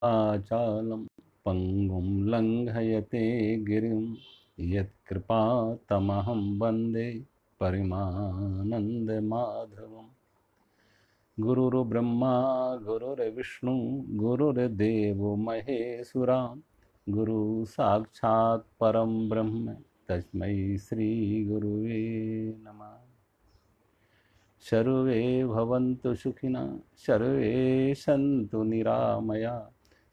आचालं पंगुं लंघयते गिरिं यत्कृपातमहं वन्दे परिमानन्दमाधवम्। गुरुर्ब्रह्मा गुरुर्विष्णु गुरुर्देवो महेश्वरा गुरु साक्षात् परं ब्रह्म तस्मै श्री गुरुवे नमः। सर्वे भवन्तु सुखिनः सर्वे सन्तु निरामया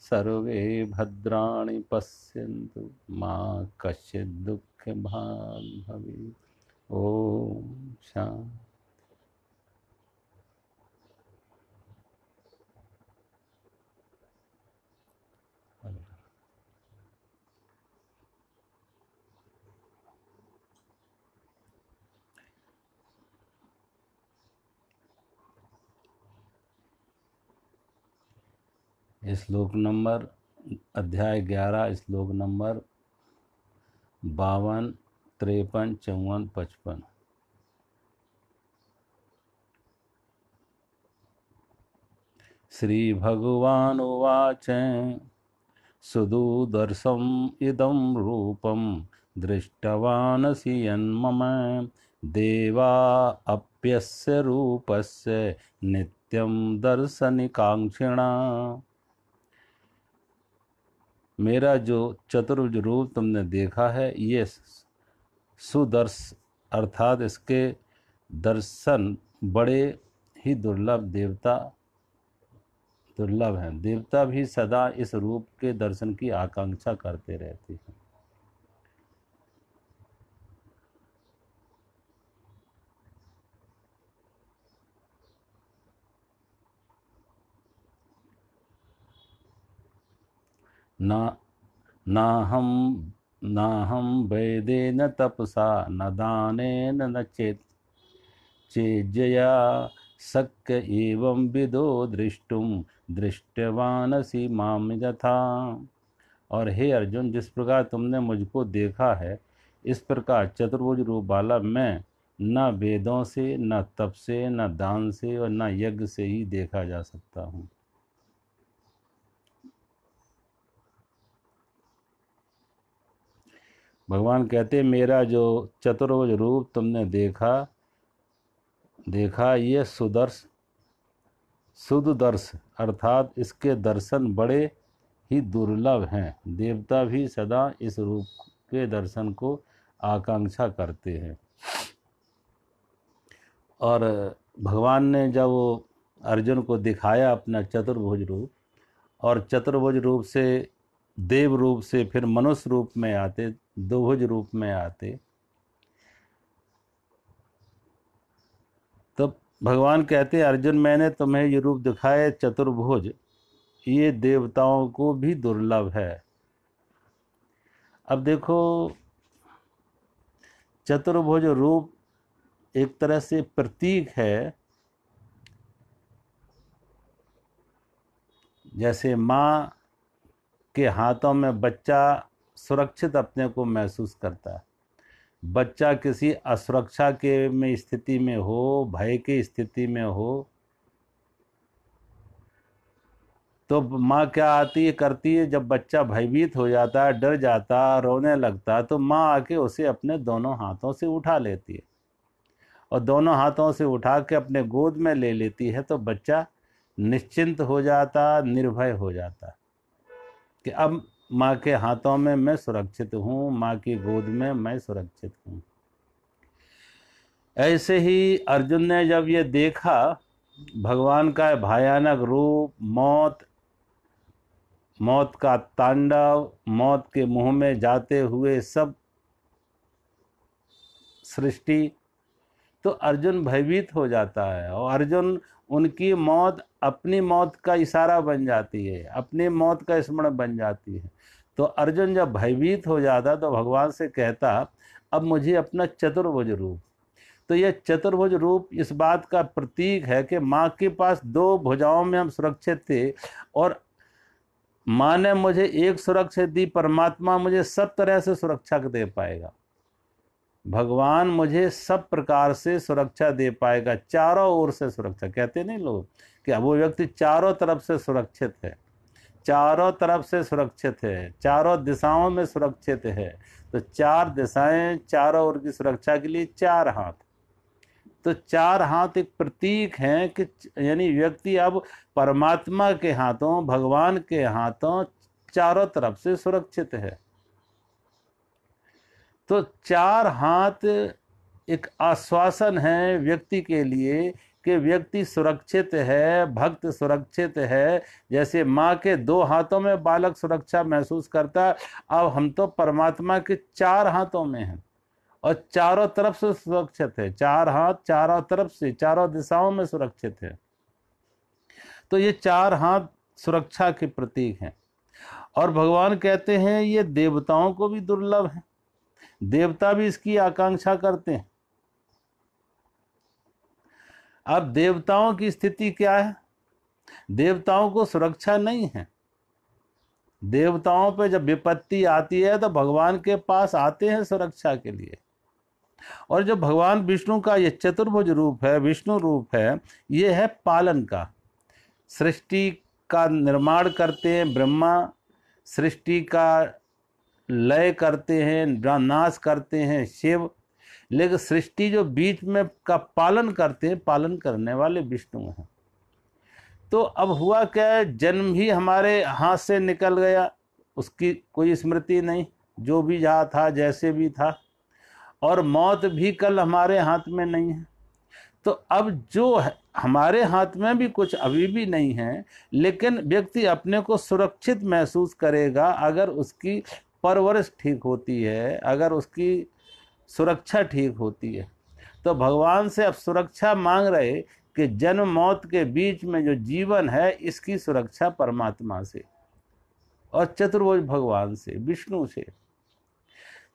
सर्वे भद्राणि पश्यन्तु मा कश्चित् दुःखभाग् भवेत्। ओम शांति। श्लोक नंबर अध्याय 11 श्लोक नंबर 52, 53, 54, 55। श्री भगवानुवाच सुदुर्दर्शम् इदं रूपं दृष्टवानसि यन्मम देवा अप्यस्य रूपस्य नित्यं दर्शनिकांक्षिणा। मेरा जो चतुर्भुज रूप तुमने देखा है ये सुदर्श अर्थात इसके दर्शन बड़े ही दुर्लभ हैं। देवता भी सदा इस रूप के दर्शन की आकांक्षा करते रहते हैं। नाहं वेदेन तपसा न दानेन न चेज्जया शक्य एवं विदो द्रष्टुम दृष्टवानसि माम यथा। और हे अर्जुन, जिस प्रकार तुमने मुझको देखा है इस प्रकार चतुर्भुज रूप वाला मैं न वेदों से न तप से न दान से और न यज्ञ से ही देखा जा सकता हूँ। भगवान कहते मेरा जो चतुर्भुज रूप तुमने देखा ये सुदर्श अर्थात इसके दर्शन बड़े ही दुर्लभ हैं। देवता भी सदा इस रूप के दर्शन को आकांक्षा करते हैं। और भगवान ने जब वो अर्जुन को दिखाया अपना चतुर्भुज रूप और चतुर्भुज रूप से देव रूप से फिर मनुष्य रूप में आते, द्विभुज रूप में आते, तो भगवान कहते अर्जुन मैंने तुम्हें ये रूप दिखाया चतुर्भुज, ये देवताओं को भी दुर्लभ है। अब देखो चतुर्भुज रूप एक तरह से प्रतीक है। जैसे माँ के हाथों में बच्चा सुरक्षित अपने को महसूस करता है। बच्चा किसी असुरक्षा के में स्थिति में हो, भय की स्थिति में हो, तो माँ क्या आती है करती है, जब बच्चा भयभीत हो जाता है, डर जाता, रोने लगता, तो माँ आके उसे अपने दोनों हाथों से उठा लेती है और दोनों हाथों से उठा के अपने गोद में ले लेती है। तो बच्चा निश्चिंत हो जाता, निर्भय हो जाता कि अब माँ के हाथों में मैं सुरक्षित हूँ, माँ की गोद में मैं सुरक्षित हूँ। ऐसे ही अर्जुन ने जब ये देखा भगवान का भयानक रूप, मौत का तांडव, मौत के मुंह में जाते हुए सब सृष्टि, तो अर्जुन भयभीत हो जाता है और अर्जुन उनकी मौत अपनी मौत का इशारा बन जाती है, अपनी मौत का स्मरण बन जाती है। तो अर्जुन जब भयभीत हो जाता तो भगवान से कहता अब मुझे अपना चतुर्भुज रूप। तो यह चतुर्भुज रूप इस बात का प्रतीक है कि माँ के पास दो भुजाओं में हम सुरक्षित थे और माँ ने मुझे एक सुरक्षा दी, परमात्मा मुझे सब तरह से सुरक्षा दे पाएगा। भगवान मुझे सब प्रकार से सुरक्षा दे पाएगा, चारों ओर से सुरक्षा। कहते नहीं लोग कि अब वो व्यक्ति चारों तरफ से सुरक्षित है, चारों तरफ से सुरक्षित है, चारों दिशाओं में सुरक्षित है। तो चार दिशाएं, चारों ओर की सुरक्षा के लिए चार हाथ। तो चार हाथ एक प्रतीक हैं कि यानी व्यक्ति अब परमात्मा के हाथों, भगवान के हाथों चारों तरफ से सुरक्षित है। तो चार हाथ एक आश्वासन है व्यक्ति के लिए कि व्यक्ति सुरक्षित है, भक्त सुरक्षित है। जैसे माँ के दो हाथों में बालक सुरक्षा महसूस करता, अब हम तो परमात्मा के चार हाथों में हैं और चारों तरफ से सुरक्षित है। चार हाथ चारों तरफ से, चारों दिशाओं में सुरक्षित है। तो ये चार हाथ सुरक्षा के प्रतीक हैं। और भगवान कहते हैं ये देवताओं को भी दुर्लभ है, देवता भी इसकी आकांक्षा करते हैं। अब देवताओं की स्थिति क्या है? देवताओं को सुरक्षा नहीं है। देवताओं पे जब विपत्ति आती है तो भगवान के पास आते हैं सुरक्षा के लिए। और जो भगवान विष्णु का ये चतुर्भुज रूप है, विष्णु रूप है, ये है पालन का। सृष्टि का निर्माण करते हैं ब्रह्मा, सृष्टि का लय करते हैं, नाश करते हैं शिव, लेकिन सृष्टि जो बीच में का पालन करते हैं, पालन करने वाले विष्णु हैं। तो अब हुआ क्या, जन्म ही हमारे हाथ से निकल गया, उसकी कोई स्मृति नहीं, जो भी जहाँ था जैसे भी था, और मौत भी कल हमारे हाथ में नहीं है। तो अब जो है हमारे हाथ में भी कुछ अभी भी नहीं है, लेकिन व्यक्ति अपने को सुरक्षित महसूस करेगा अगर उसकी परवरिश ठीक होती है, अगर उसकी सुरक्षा ठीक होती है। तो भगवान से अब सुरक्षा मांग रहे कि जन्म मौत के बीच में जो जीवन है इसकी सुरक्षा परमात्मा से और चतुर्भुज भगवान से, विष्णु से।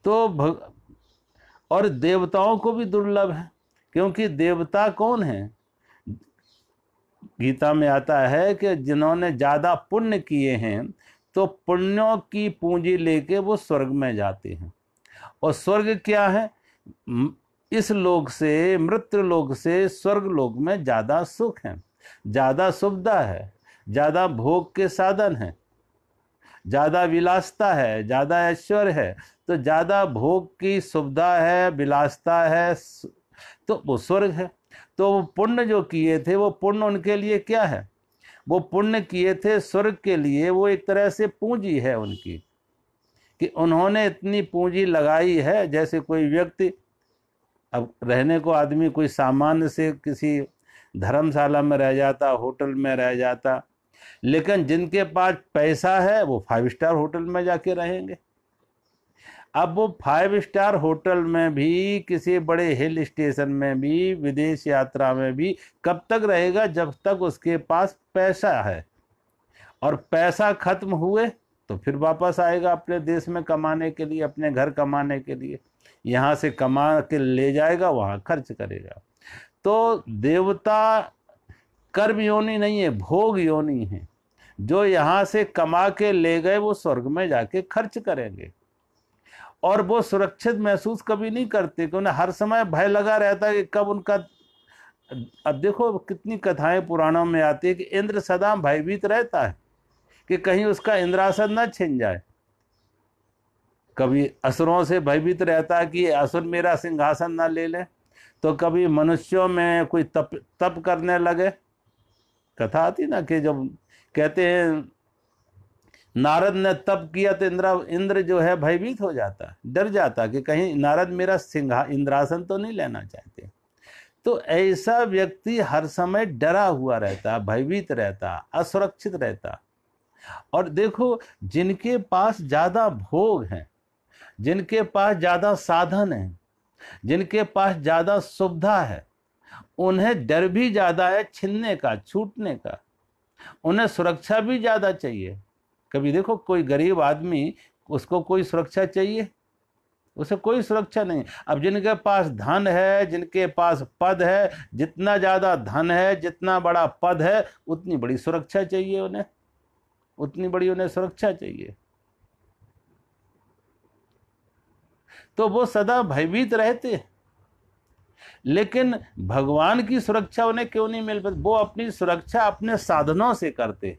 तो और देवताओं को भी दुर्लभ है, क्योंकि देवता कौन है? गीता में आता है कि जिन्होंने ज़्यादा पुण्य किए हैं तो पुण्यों की पूंजी लेके वो स्वर्ग में जाते हैं। और स्वर्ग क्या है? इस लोक से, मृत्यु लोक से स्वर्ग लोक में ज़्यादा सुख है, ज़्यादा सुविधा है, ज़्यादा भोग के साधन हैं, ज़्यादा विलासता है, ज़्यादा ऐश्वर्य है। तो ज़्यादा भोग की सुविधा है, विलासता है, तो वो स्वर्ग है। तो वो पुण्य जो किए थे, वो पुण्य उनके लिए क्या है? वो पुण्य किए थे स्वर्ग के लिए, वो एक तरह से पूंजी है उनकी, कि उन्होंने इतनी पूंजी लगाई है। जैसे कोई व्यक्ति, अब रहने को आदमी कोई सामान्य से किसी धर्मशाला में रह जाता, होटल में रह जाता, लेकिन जिनके पास पैसा है वो 5 स्टार होटल में जाके रहेंगे। अब वो 5 स्टार होटल में भी, किसी बड़े हिल स्टेशन में भी, विदेश यात्रा में भी कब तक रहेगा? जब तक उसके पास पैसा है। और पैसा खत्म हुए तो फिर वापस आएगा अपने देश में कमाने के लिए, अपने घर कमाने के लिए। यहाँ से कमा के ले जाएगा, वहाँ खर्च करेगा। तो देवता कर्म योनि नहीं है, भोग योनि है। जो यहाँ से कमा के ले गए वो स्वर्ग में जाके खर्च करेंगे। और वो सुरक्षित महसूस कभी नहीं करते, क्योंकि उन्हें हर समय भय लगा रहता है कि कब उनका, अब देखो कितनी कथाएं पुराणों में आती है कि इंद्र सदा भयभीत रहता है कि कहीं उसका इंद्रासन न छिन जाए। कभी असुरों से भयभीत रहता है कि असुर मेरा सिंहासन ना ले ले, तो कभी मनुष्यों में कोई तप करने लगे। कथा आती ना कि जब कहते हैं नारद ने तप किया तो इंद्र जो है भयभीत हो जाता, डर जाता कि कहीं नारद मेरा इंद्रासन तो नहीं लेना चाहते। तो ऐसा व्यक्ति हर समय डरा हुआ रहता, भयभीत रहता, असुरक्षित रहता। और देखो, जिनके पास ज़्यादा भोग हैं, जिनके पास ज़्यादा साधन हैं, जिनके पास ज़्यादा सुविधा है, उन्हें डर भी ज़्यादा है छीनने का, छूटने का। उन्हें सुरक्षा भी ज़्यादा चाहिए। कभी देखो कोई गरीब आदमी, उसको कोई सुरक्षा चाहिए? उसे कोई सुरक्षा नहीं। अब जिनके पास धन है, जिनके पास पद है, जितना ज़्यादा धन है, जितना बड़ा पद है, उतनी बड़ी सुरक्षा चाहिए उन्हें, उतनी बड़ी उन्हें सुरक्षा चाहिए। तो वो सदा भयभीत रहते। लेकिन भगवान की सुरक्षा उन्हें क्यों नहीं मिल पाती? वो अपनी सुरक्षा अपने साधनों से करते।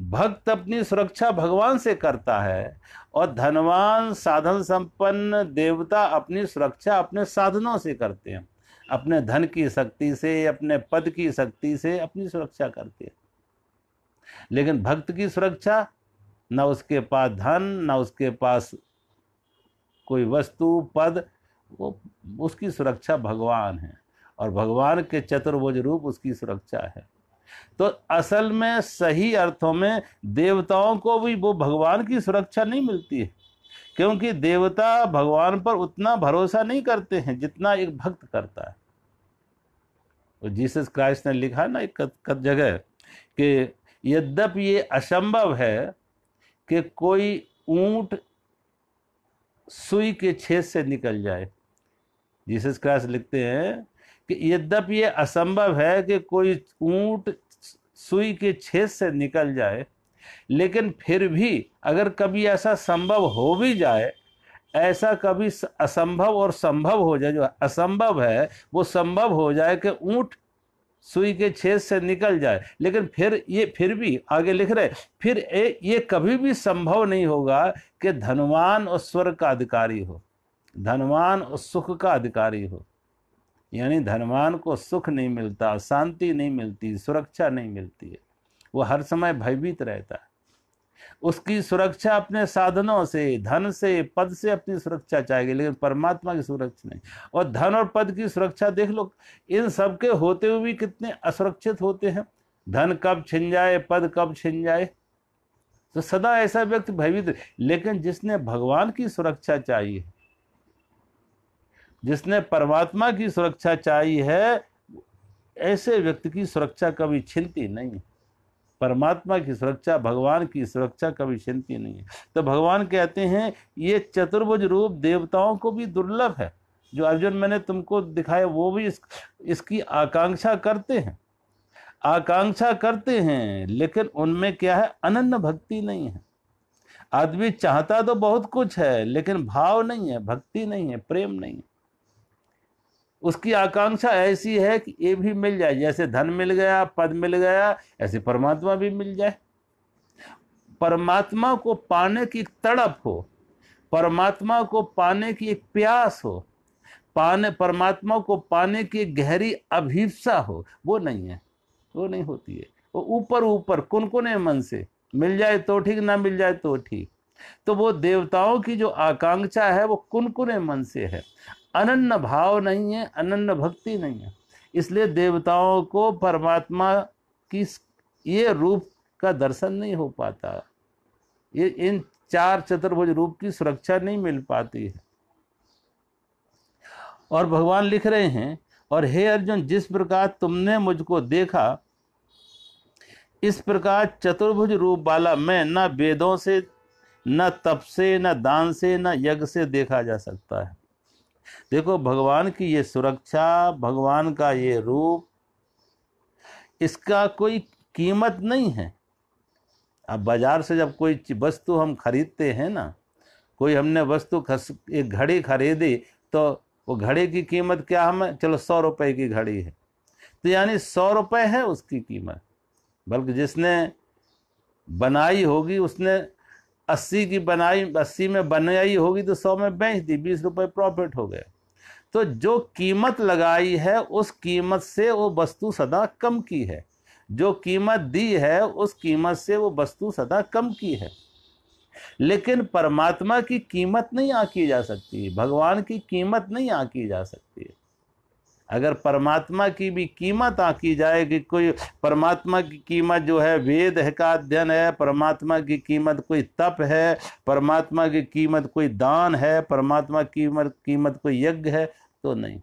भक्त अपनी सुरक्षा भगवान से करता है और धनवान साधन संपन्न देवता अपनी सुरक्षा अपने साधनों से करते हैं, अपने धन की शक्ति से, अपने पद की शक्ति से अपनी सुरक्षा करते हैं। लेकिन भक्त की सुरक्षा, न उसके पास धन, न उसके पास कोई वस्तु पद, वो उसकी सुरक्षा भगवान है और भगवान के चतुर्भुज रूप उसकी सुरक्षा है। तो असल में सही अर्थों में देवताओं को भी वो भगवान की सुरक्षा नहीं मिलती है, क्योंकि देवता भगवान पर उतना भरोसा नहीं करते हैं जितना एक भक्त करता है। तो जीसस क्राइस्ट ने लिखा ना एक जगह कि यद्यपि ये असंभव है कि कोई ऊंट सुई के छेद से निकल जाए। जीसस क्राइस्ट लिखते हैं कि यद्यपि ये असंभव है कि कोई ऊंट सुई के छेद से निकल जाए, लेकिन फिर भी अगर कभी ऐसा संभव हो भी जाए, ऐसा कभी असंभव और संभव हो जाए, जो असंभव है वो संभव हो जाए कि ऊंट सुई के छेद से निकल जाए, लेकिन फिर भी आगे लिख रहे, फिर ये कभी भी संभव नहीं होगा कि धनवान और स्वर्ग का अधिकारी हो, धनवान और सुख का अधिकारी हो। यानी धनवान को सुख नहीं मिलता, शांति नहीं मिलती, सुरक्षा नहीं मिलती है, वो हर समय भयभीत रहता है। उसकी सुरक्षा अपने साधनों से, धन से, पद से अपनी सुरक्षा चाहेगी, लेकिन परमात्मा की सुरक्षा नहीं। और धन और पद की सुरक्षा देख लो, इन सब के होते हुए भी कितने असुरक्षित होते हैं। धन कब छिन जाए, पद कब छिन जाए, तो सदा ऐसा व्यक्ति भयभीत। लेकिन जिसने भगवान की सुरक्षा चाहिए, जिसने परमात्मा की सुरक्षा चाहिए है, ऐसे व्यक्ति की सुरक्षा कभी छिनती नहीं। परमात्मा की सुरक्षा, भगवान की सुरक्षा कभी छिनती नहीं है। तो भगवान कहते हैं ये चतुर्भुज रूप देवताओं को भी दुर्लभ है। जो अर्जुन मैंने तुमको दिखाया वो भी इसकी आकांक्षा करते हैं, आकांक्षा करते हैं, लेकिन उनमें क्या है, अनन्य भक्ति नहीं है। आदमी चाहता तो बहुत कुछ है, लेकिन भाव नहीं है, भक्ति नहीं है, प्रेम नहीं है। उसकी आकांक्षा ऐसी है कि ये भी मिल जाए, जैसे धन मिल गया, पद मिल गया, ऐसे परमात्मा भी मिल जाए। परमात्मा को पाने की तड़प हो, परमात्मा को पाने की एक प्यास हो, परमात्मा को पाने की गहरी अभिप्सा हो, वो नहीं है, वो नहीं होती है। वो ऊपर ऊपर कुनकुने मन से मिल जाए तो ठीक, ना मिल जाए तो ठीक। तो वो देवताओं की जो आकांक्षा है वो कुनकुने मन से है, अनन्य भाव नहीं है, अनन्य भक्ति नहीं है। इसलिए देवताओं को परमात्मा की ये रूप का दर्शन नहीं हो पाता, ये इन चार चतुर्भुज रूप की सुरक्षा नहीं मिल पाती है। और भगवान लिख रहे हैं, और हे अर्जुन, जिस प्रकार तुमने मुझको देखा, इस प्रकार चतुर्भुज रूप वाला मैं न वेदों से, न तप से, न दान से, न यज्ञ से देखा जा सकता है। देखो, भगवान की ये सुरक्षा, भगवान का ये रूप, इसका कोई कीमत नहीं है। अब बाजार से जब कोई वस्तु हम खरीदते हैं ना, कोई हमने वस्तु एक घड़ी खरीदी, तो वो घड़ी की कीमत क्या, हमें चलो 100 रुपए की घड़ी है, तो यानी 100 रुपए है उसकी कीमत। बल्कि जिसने बनाई होगी उसने 80 की बनाई, 80 में बनाई होगी तो 100 में बेच दी, 20 रुपए प्रॉफिट हो गया। तो जो कीमत लगाई है उस कीमत से वो वस्तु सदा कम की है, जो कीमत दी है उस कीमत से वो वस्तु सदा कम की है। लेकिन परमात्मा की कीमत नहीं आंकी जा सकती, भगवान की कीमत नहीं आंकी जा सकती। अगर परमात्मा की भी कीमत आंकी जाए कि कोई परमात्मा की कीमत जो है वेद है का अध्ययन है, परमात्मा की कीमत कोई तप है, परमात्मा की कीमत कोई दान है, परमात्मा की कीमत कोई यज्ञ है, तो नहीं।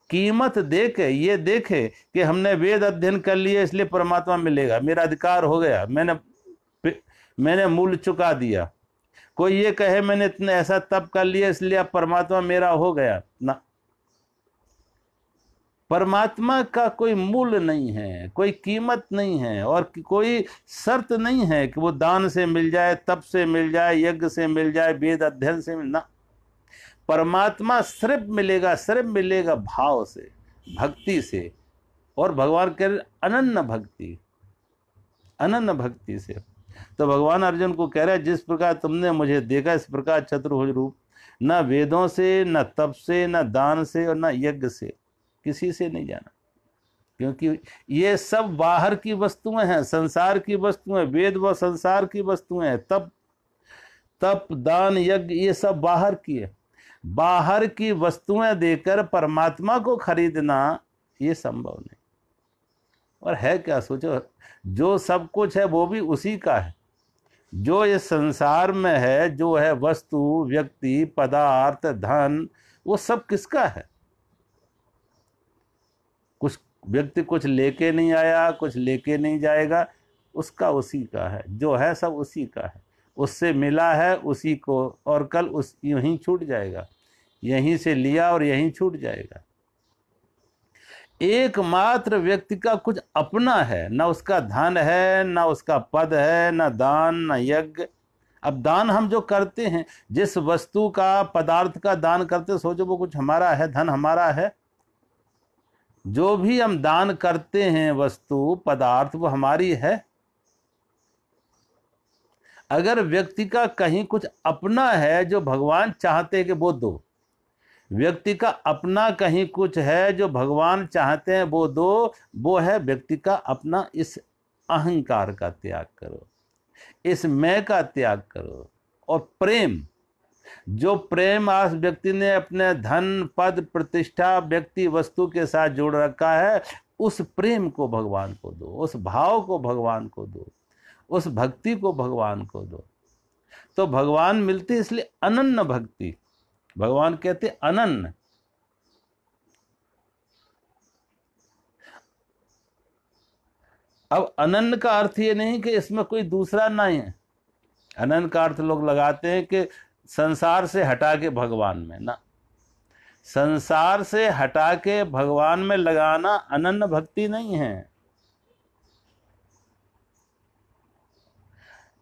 कीमत देके ये देखे कि हमने वेद अध्ययन कर लिया इसलिए परमात्मा मिलेगा, मेरा अधिकार हो गया, मैंने मूल्य चुका दिया। कोई ये कहे मैंने इतने ऐसा तप कर लिया इसलिए अब परमात्मा मेरा हो गया ना। परमात्मा का कोई मूल्य नहीं है, कोई कीमत नहीं है, और कोई शर्त नहीं है कि वो दान से मिल जाए, तप से मिल जाए, यज्ञ से मिल जाए, वेद अध्ययन से मिल ना। परमात्मा सिर्फ मिलेगा भाव से, भक्ति से। और भगवान कह रहे अनन्य भक्ति, अनन्य भक्ति से। तो भगवान अर्जुन को कह रहे हैं जिस प्रकार तुमने मुझे देखा इस प्रकार चतुर्भुज रूप न वेदों से, न तप से, न दान से और न यज्ञ से, किसी से नहीं जाना, क्योंकि ये सब बाहर की वस्तुएं हैं, संसार की वस्तुएं, वेद व संसार की वस्तुएं हैं। तप दान यज्ञ ये सब बाहर की है। बाहर की वस्तुएं देकर परमात्मा को खरीदना ये संभव नहीं। और है क्या, सोचो, जो सब कुछ है वो भी उसी का है। जो इस संसार में है, जो है वस्तु, व्यक्ति, पदार्थ, धन, वो सब किसका है? कुछ व्यक्ति कुछ लेके नहीं आया, कुछ लेके नहीं जाएगा, उसका उसी का है। जो है सब उसी का है, उससे मिला है उसी को, और कल उस यहीं छूट जाएगा। यहीं से लिया और यहीं छूट जाएगा। एकमात्र व्यक्ति का कुछ अपना है, ना उसका धन है, ना उसका पद है, ना दान, ना यज्ञ। अब दान हम जो करते हैं, जिस वस्तु का, पदार्थ का दान करते, सोचो वो कुछ हमारा है, धन हमारा है। जो भी हम दान करते हैं वस्तु पदार्थ, वो हमारी है। अगर व्यक्ति का कहीं कुछ अपना है जो भगवान चाहते हैं कि वो दो, व्यक्ति का अपना कहीं कुछ है जो भगवान चाहते हैं वो दो, वो है व्यक्ति का अपना। इस अहंकार का त्याग करो, इस मैं का त्याग करो। और प्रेम, जो प्रेम आज व्यक्ति ने अपने धन, पद, प्रतिष्ठा, व्यक्ति, वस्तु के साथ जोड़ रखा है, उस प्रेम को भगवान को दो, उस भाव को भगवान को दो, उस भक्ति को भगवान को दो। तो भगवान मिलते इसलिए अनन्य भक्ति। भगवान कहते अनन्य। अब अनन्य का अर्थ ये नहीं कि इसमें कोई दूसरा नहीं है। अनन्य का अर्थ लोग लगाते हैं कि संसार से हटा के भगवान में, ना, संसार से हटा के भगवान में लगाना अनन्य भक्ति नहीं है।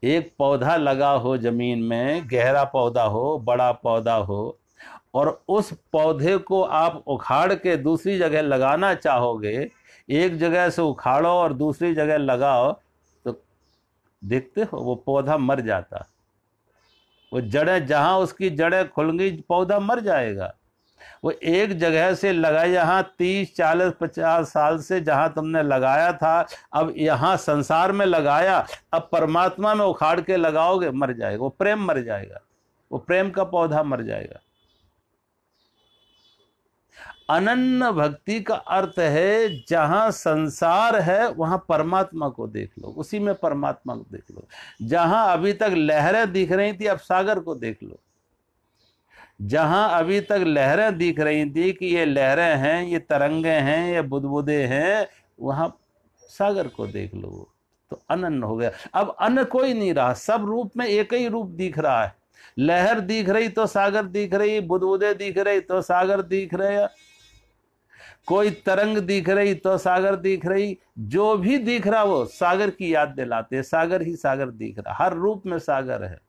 एक पौधा लगा हो जमीन में, गहरा पौधा हो, बड़ा पौधा हो, और उस पौधे को आप उखाड़ के दूसरी जगह लगाना चाहोगे, एक जगह से उखाड़ो और दूसरी जगह लगाओ, तो देखते हो वो पौधा मर जाता। वो जड़ें, जहां उसकी जड़ें खुल गई, पौधा मर जाएगा। वो एक जगह से लगा, यहाँ 30, 40, 50 साल से जहां तुमने लगाया था, अब यहाँ संसार में लगाया, अब परमात्मा में उखाड़ के लगाओगे, मर जाएगा। वो प्रेम मर जाएगा, वो प्रेम का पौधा मर जाएगा। अनन्य भक्ति का अर्थ है जहां संसार है वहां परमात्मा को देख लो, उसी में परमात्मा को देख लो। जहां अभी तक लहरें दिख रही थी, अब सागर को देख लो। जहां अभी तक लहरें दिख रही थी कि ये लहरें हैं, ये तरंगे हैं, ये बुदबुदे हैं, वहां सागर को देख लो। तो अनन्य हो गया। अब अन्य कोई नहीं रहा, सब रूप में एक ही रूप दिख रहा है। लहर दिख रही तो सागर दिख रही, बुदबुदे दिख रही तो सागर दिख रहे, कोई तरंग दिख रही तो सागर दिख रही। जो भी दिख रहा वो सागर की याद दिलाते, सागर ही सागर दिख रहा, हर रूप में सागर है।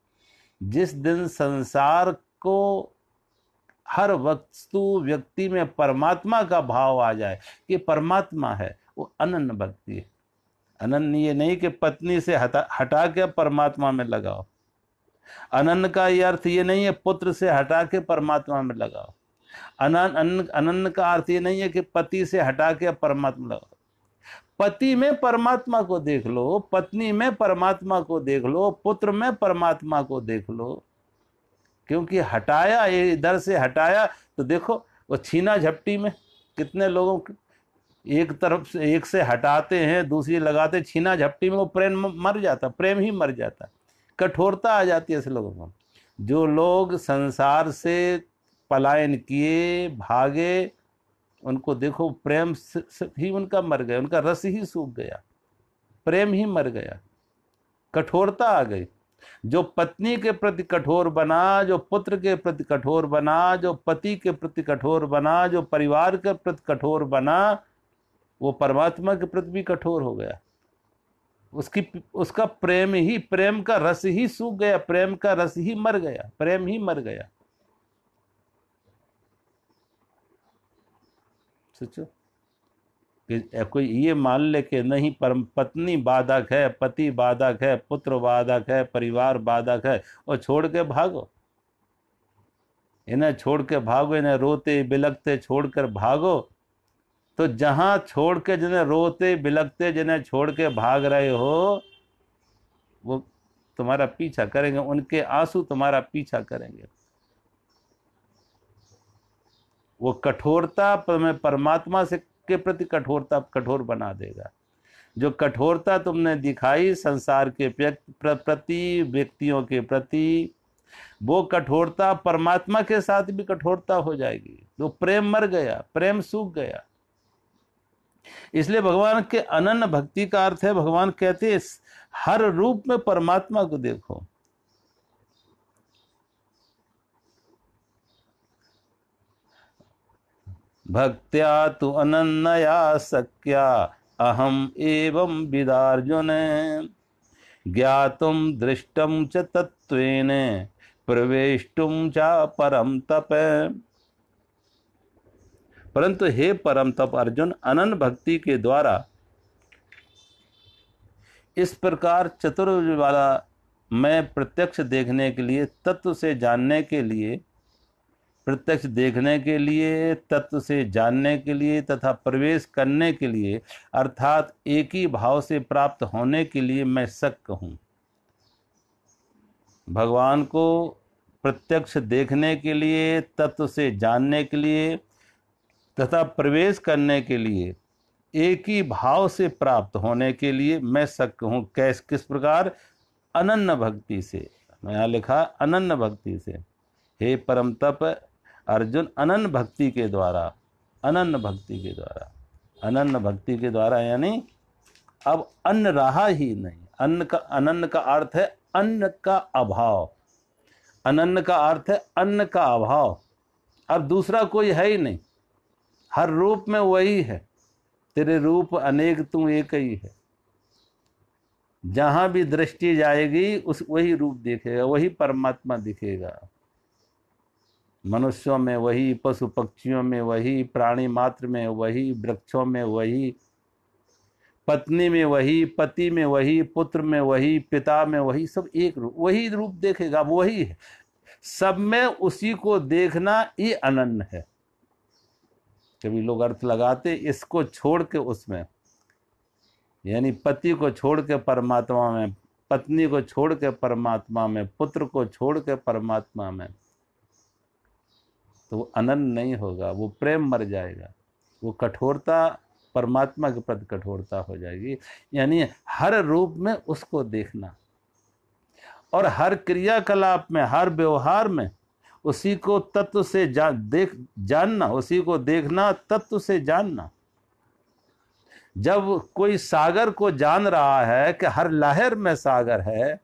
जिस दिन संसार को, हर वस्तु, व्यक्ति में परमात्मा का भाव आ जाए कि परमात्मा है, वो अनन्य भक्ति है। अनन्य ये नहीं कि पत्नी से हटा के परमात्मा में लगाओ। अनन्य का ये अर्थ ये नहीं है पुत्र से हटा के परमात्मा में लगाओ। अनन्य का अर्थ ये नहीं है कि पति से हटा के परमात्मा लगाओ। पति में परमात्मा को देख लो, पत्नी में परमात्मा को देख लो, पुत्र में परमात्मा को देख लो। क्योंकि हटाया, इधर से हटाया तो देखो वो छीना झपटी में कितने लोगों को एक तरफ से, एक से हटाते हैं दूसरी लगाते, छीना झपटी में वो प्रेम मर जाता, प्रेम ही मर जाता, कठोरता आ जाती है ऐसे लोगों को। जो लोग संसार से पलायन किए, भागे, उनको देखो प्रेम ही उनका मर गया, उनका रस ही सूख गया, प्रेम ही मर गया, कठोरता आ गई। जो पत्नी के प्रति कठोर बना, जो पुत्र के प्रति कठोर बना, जो पति के प्रति कठोर बना, जो परिवार के प्रति कठोर बना, वो परमात्मा के प्रति भी कठोर हो गया। उसका प्रेम ही, प्रेम का रस ही सूख गया, प्रेम का रस ही मर गया, प्रेम ही मर गया। सोचो कि कोई ये मान ले कि नहीं परम पत्नी बाधक है, पति बाधक है, पुत्र बाधक है, परिवार बाधक है, और छोड़ के भागो, इन्हें छोड़ के भागो, इन्हें रोते बिलखते छोड़कर भागो। तो जहां छोड़ के जिन्हें रोते बिलखते जिन्हें छोड़ के भाग रहे हो, वो तुम्हारा पीछा करेंगे, उनके आंसू तुम्हारा पीछा करेंगे। वो कठोरता तुम्हें परमात्मा से के प्रति कठोर बना देगा। जो कठोरता तुमने दिखाई संसार के प्रति, व्यक्तियों के प्रति, वो कठोरता परमात्मा के साथ भी कठोरता हो जाएगी। तो प्रेम मर गया, प्रेम सूख गया। इसलिए भगवान के अनन्य भक्ति का अर्थ है, भगवान कहते हैं हर रूप में परमात्मा को देखो। भक्त्या तु अनन्या सख्या अहम एवं विदार्जुन ज्ञातुम दृष्टम च तत्वेन प्रवेष्टुम च परम तप। परंतु हे परम तप अर्जुन, अनन्य भक्ति के द्वारा इस प्रकार चतुर्भुज वाला मैं प्रत्यक्ष देखने के लिए, तत्व से जानने के लिए, प्रत्यक्ष देखने के लिए, तत्व से जानने के लिए तथा प्रवेश करने के लिए, अर्थात एक ही भाव से प्राप्त होने के लिए मैं शक हूँ। भगवान को प्रत्यक्ष देखने के लिए, तत्व से जानने के लिए तथा प्रवेश करने के लिए, एक ही भाव से प्राप्त होने के लिए मैं शक हूँ। किस प्रकार? अनन्य भक्ति से। मैं यहाँ लिखा अनन्य भक्ति से। हे परम तप अर्जुन, अनन्य भक्ति के द्वारा, अनन्य भक्ति के द्वारा, अनन्य भक्ति के द्वारा यानी अब अन्न रहा ही नहीं। अनन्य का अर्थ है अन्न का अभाव। अनन्य का अर्थ है अन्न का अभाव। अब दूसरा कोई है ही नहीं, हर रूप में वही है। तेरे रूप अनेक तू एक ही है। जहां भी दृष्टि जाएगी उस वही रूप दिखेगा, वही परमात्मा दिखेगा। मनुष्यों में वही, पशु पक्षियों में वही, प्राणी मात्र में वही, वृक्षों में वही, पत्नी में वही, पति में वही, पुत्र में वही, पिता में वही, सब एक रूप, वही रूप देखेगा, वही है। सब में उसी को देखना ये अनन्य है। कभी लोग अर्थ लगाते इसको छोड़ के उसमें, यानी पति को छोड़ के परमात्मा में, पत्नी को छोड़ के परमात्मा में, पुत्र को छोड़ के परमात्मा में, तो वो अनन्य नहीं होगा, वो प्रेम मर जाएगा, वो कठोरता परमात्मा के प्रति कठोरता हो जाएगी। यानी हर रूप में उसको देखना और हर क्रियाकलाप में, हर व्यवहार में उसी को तत्व से जानना, उसी को देखना, तत्व से जानना। जब कोई सागर को जान रहा है कि हर लहर में सागर है,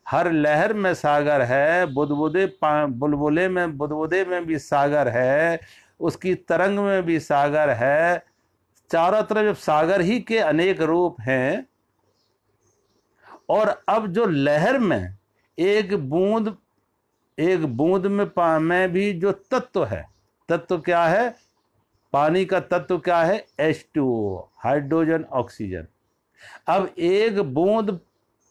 हर लहर में सागर है, बुलबुले में, बुदबुदे में भी सागर है, उसकी तरंग में भी सागर है, चारों तरफ जब सागर ही के अनेक रूप हैं, और अब जो लहर में एक बूंद में भी जो तत्व है, तत्व क्या है? पानी का तत्व क्या है? H2O, hydrogen oxygen. अब एक बूंद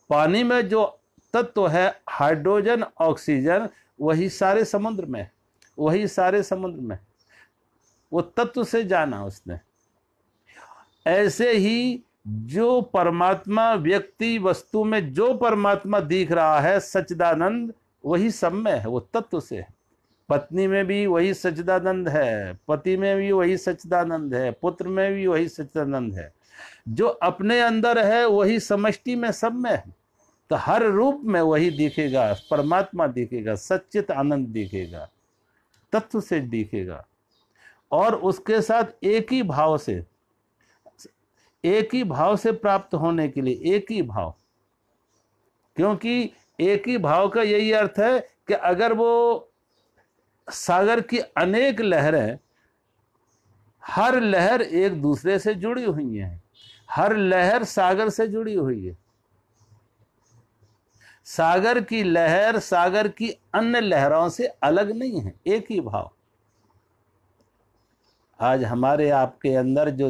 पानी में जो तत्व है हाइड्रोजन ऑक्सीजन, वही सारे समुद्र में, वही सारे समुद्र में, वो तत्व से जाना उसने। ऐसे ही जो परमात्मा व्यक्ति वस्तु में जो परमात्मा दिख रहा है सच्चिदानंद, वही सब में है, वो तत्व से है। पत्नी में भी वही सच्चिदानंद है, पति में भी वही सच्चिदानंद है, पुत्र में भी वही सच्चिदानंद है। जो अपने अंदर है वही समष्टि में सब में है। तो हर रूप में वही दिखेगा, परमात्मा दिखेगा, सच्चित आनंद दिखेगा, तत्व से दिखेगा। और उसके साथ एक ही भाव से प्राप्त होने के लिए एक ही भाव, क्योंकि एक ही भाव का यही अर्थ है कि अगर वो सागर की अनेक लहरें, हर लहर एक दूसरे से जुड़ी हुई है, हर लहर सागर से जुड़ी हुई है। सागर की लहर सागर की अन्य लहरों से अलग नहीं है, एक ही भाव। आज हमारे आपके अंदर जो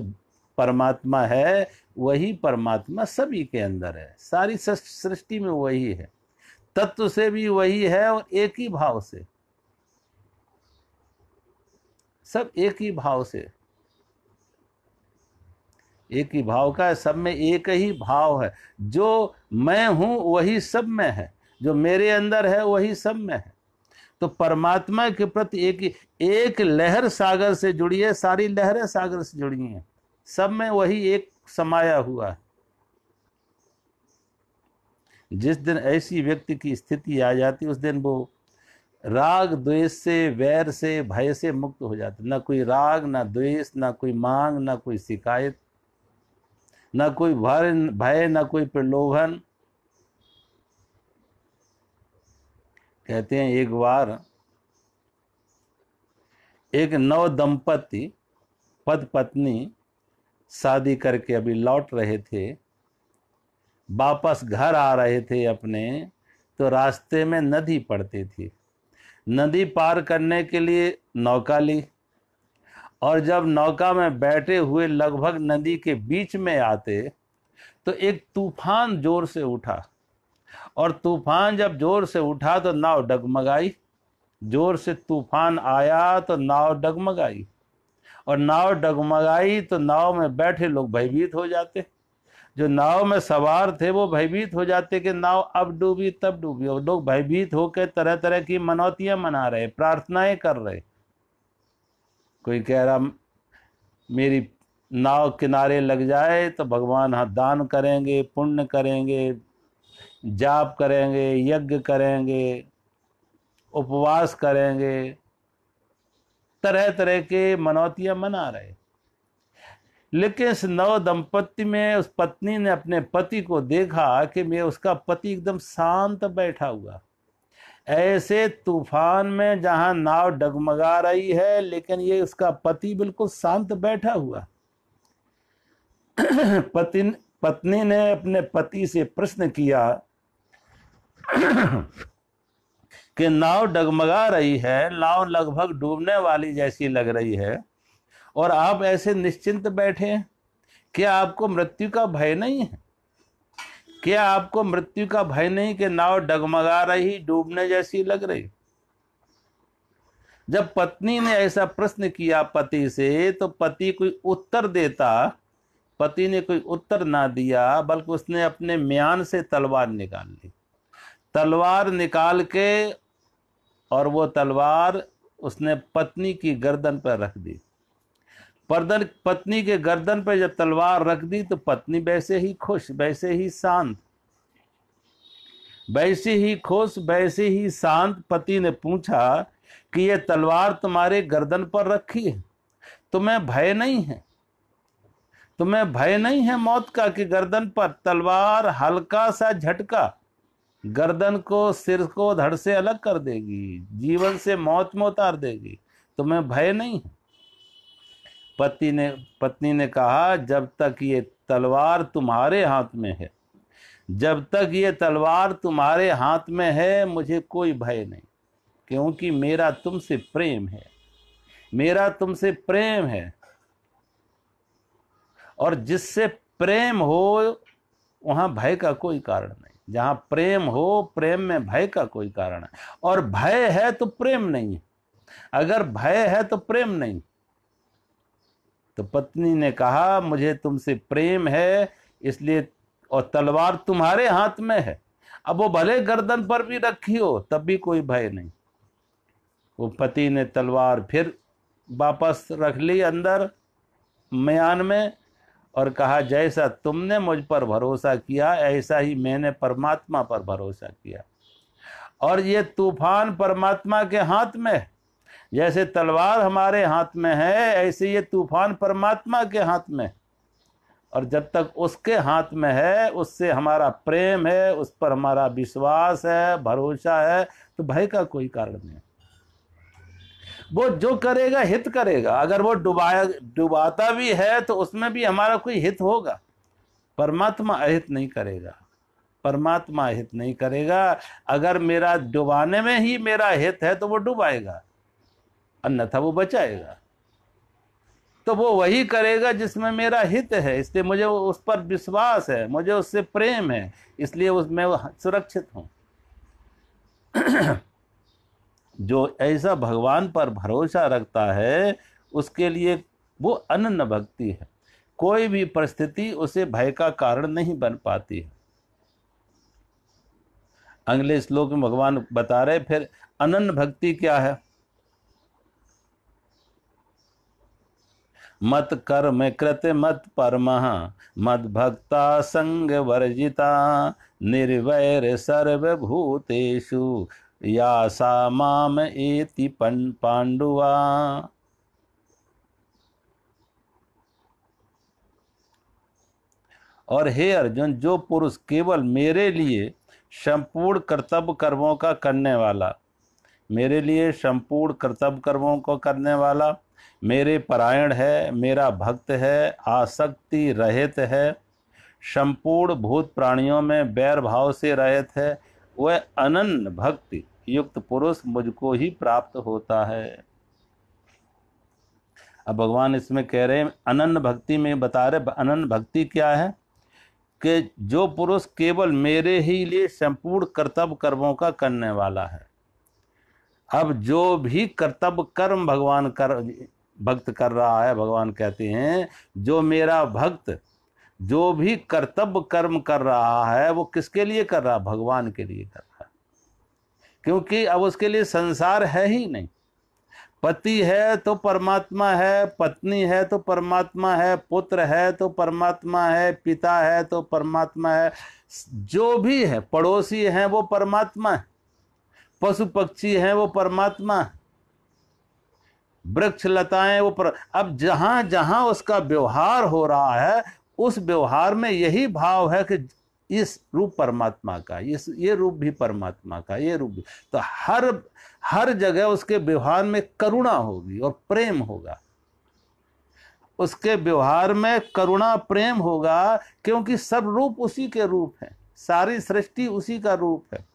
परमात्मा है वही परमात्मा सभी के अंदर है, सारी सृष्टि में वही है, तत्व से भी वही है और एक ही भाव से, सब एक ही भाव से, एक ही भाव का है, सब में एक ही भाव है। जो मैं हूं वही सब में है, जो मेरे अंदर है वही सब में है। तो परमात्मा के प्रति एक लहर सागर से जुड़ी है, सारी लहरें सागर से जुड़ी हैं, सब में वही एक समाया हुआ है। जिस दिन ऐसी व्यक्ति की स्थिति आ जाती उस दिन वो राग द्वेष से, वैर से, भय से मुक्त हो जाता। ना कोई राग, ना द्वेष, ना कोई मांग, ना कोई शिकायत, ना कोई भय, ना कोई प्रलोभन। कहते हैं एक बार एक नव दंपति पति पत्नी शादी करके अभी लौट रहे थे, वापस घर आ रहे थे अपने, तो रास्ते में नदी पड़ती थी। नदी पार करने के लिए नौका ली, और जब नौका में बैठे हुए लगभग नदी के बीच में आते तो एक तूफान जोर से उठा, और तूफान जब जोर से उठा तो नाव डगमगाई। जोर से तूफान आया तो नाव डगमगाई, और नाव डगमगाई तो नाव में बैठे लोग भयभीत हो जाते। जो नाव में सवार थे वो भयभीत हो जाते कि नाव अब डूबी तब डूबी, और लोग भयभीत होकर तरह तरह की मनौतियां मना रहे, प्रार्थनाएं कर रहे। कोई कह रहा मेरी नाव किनारे लग जाए तो भगवान हाथ दान करेंगे, पुण्य करेंगे, जाप करेंगे, यज्ञ करेंगे, उपवास करेंगे, तरह तरह के मनौतियां मना रहे। लेकिन इस नव दंपति में उस पत्नी ने अपने पति को देखा कि मैं उसका पति एकदम शांत बैठा हुआ, ऐसे तूफान में जहां नाव डगमगा रही है लेकिन ये उसका पति बिल्कुल शांत बैठा हुआ। पत्नी ने अपने पति से प्रश्न किया कि नाव डगमगा रही है, नाव लगभग डूबने वाली जैसी लग रही है, और आप ऐसे निश्चिंत बैठे हैं, क्या आपको मृत्यु का भय नहीं है? क्या आपको मृत्यु का भय नहीं कि नाव डगमगा रही, डूबने जैसी लग रही? जब पत्नी ने ऐसा प्रश्न किया पति से तो पति कोई उत्तर देता, पति ने कोई उत्तर ना दिया, बल्कि उसने अपने म्यान से तलवार निकाल ली। तलवार निकाल के और वो तलवार उसने पत्नी की गर्दन पर रख दी। पत्नी के गर्दन पर जब तलवार रख दी तो पत्नी वैसे ही खुश, वैसे ही शांत, वैसे ही खुश, वैसे ही शांत। पति ने पूछा कि ये तलवार तुम्हारे गर्दन पर रखी है, तुम्हें भय नहीं है? तुम्हें भय नहीं है मौत का कि गर्दन पर तलवार हल्का सा झटका गर्दन को, सिर को धड़ से अलग कर देगी, जीवन से मौत में उतार देगी, तुम्हें भय नहीं है? पत्नी ने कहा जब तक ये तलवार तुम्हारे हाथ में है, जब तक ये तलवार तुम्हारे हाथ में है मुझे कोई भय नहीं, क्योंकि मेरा तुमसे प्रेम है, मेरा तुमसे प्रेम है। और जिससे प्रेम हो वहां भय का कोई कारण नहीं। जहां प्रेम हो, प्रेम में भय का कोई कारण है, और भय है तो प्रेम नहीं है। अगर भय है तो प्रेम नहीं। तो पत्नी ने कहा मुझे तुमसे प्रेम है इसलिए, और तलवार तुम्हारे हाथ में है, अब वो भले गर्दन पर भी रखी हो तब भी कोई भय नहीं। वो पति ने तलवार फिर वापस रख ली अंदर म्यान में, और कहा जैसा तुमने मुझ पर भरोसा किया ऐसा ही मैंने परमात्मा पर भरोसा किया। और ये तूफान परमात्मा के हाथ में है, जैसे तलवार हमारे हाथ में है ऐसे ये तूफान परमात्मा के हाथ में है। और जब तक उसके हाथ में है, उससे हमारा प्रेम है, उस पर हमारा विश्वास है, भरोसा है, तो भय का कोई कारण नहीं। वो जो करेगा हित करेगा। अगर वो डुबाता भी है तो उसमें भी हमारा कोई हित होगा। परमात्मा अहित नहीं करेगा, परमात्मा हित नहीं करेगा। अगर मेरा डुबाने में ही मेरा हित है तो वो डुबाएगा, अन्यथा वो बचाएगा। तो वो वही करेगा जिसमें मेरा हित है, इसलिए मुझे उस पर विश्वास है, मुझे उससे प्रेम है, इसलिए उसमें सुरक्षित हूँ। जो ऐसा भगवान पर भरोसा रखता है उसके लिए वो अनन्य भक्ति है। कोई भी परिस्थिति उसे भय का कारण नहीं बन पाती है। अगले श्लोक में भगवान बता रहे फिर अनन्य भक्ति क्या है। मत कर्म कृत मत परमः मद भक्ता संग वर्जिता निर्वैर सर्वभूतेषु या सा माम एति पांडुआ। और हे अर्जुन, जो पुरुष केवल मेरे लिए संपूर्ण कर्तव्य कर्मों का करने वाला, मेरे लिए संपूर्ण कर्तव्य कर्मों को करने वाला, मेरे परायण है, मेरा भक्त है, आसक्ति रहित है, संपूर्ण भूत प्राणियों में वैर भाव से रहित है, वह अनन्य भक्ति युक्त पुरुष मुझको ही प्राप्त होता है। अब भगवान इसमें कह रहे हैं अनन्य भक्ति में बता रहे अनन्य भक्ति क्या है कि जो पुरुष केवल मेरे ही लिए संपूर्ण कर्तव्य कर्मों का करने वाला है। अब जो भी कर्तव्य कर्म भक्त कर रहा है, भगवान कहते हैं जो मेरा भक्त जो भी कर्तव्य कर्म कर रहा है वो किसके लिए कर रहा है? भगवान के लिए कर रहा है। क्योंकि अब उसके लिए संसार है ही नहीं। पति है तो परमात्मा है, पत्नी है तो परमात्मा है, पुत्र है तो परमात्मा है, पिता है तो परमात्मा है, जो भी है, पड़ोसी हैं वो परमात्मा है, पशु पक्षी हैं वो परमात्मा है, वृक्ष लताएं वो अब जहां जहां उसका व्यवहार हो रहा है उस व्यवहार में यही भाव है कि इस रूप परमात्मा का, ये रूप भी परमात्मा का, ये रूप भी। तो हर जगह उसके व्यवहार में करुणा होगी और प्रेम होगा। उसके व्यवहार में करुणा प्रेम होगा क्योंकि सब रूप उसी के रूप है, सारी सृष्टि उसी का रूप है।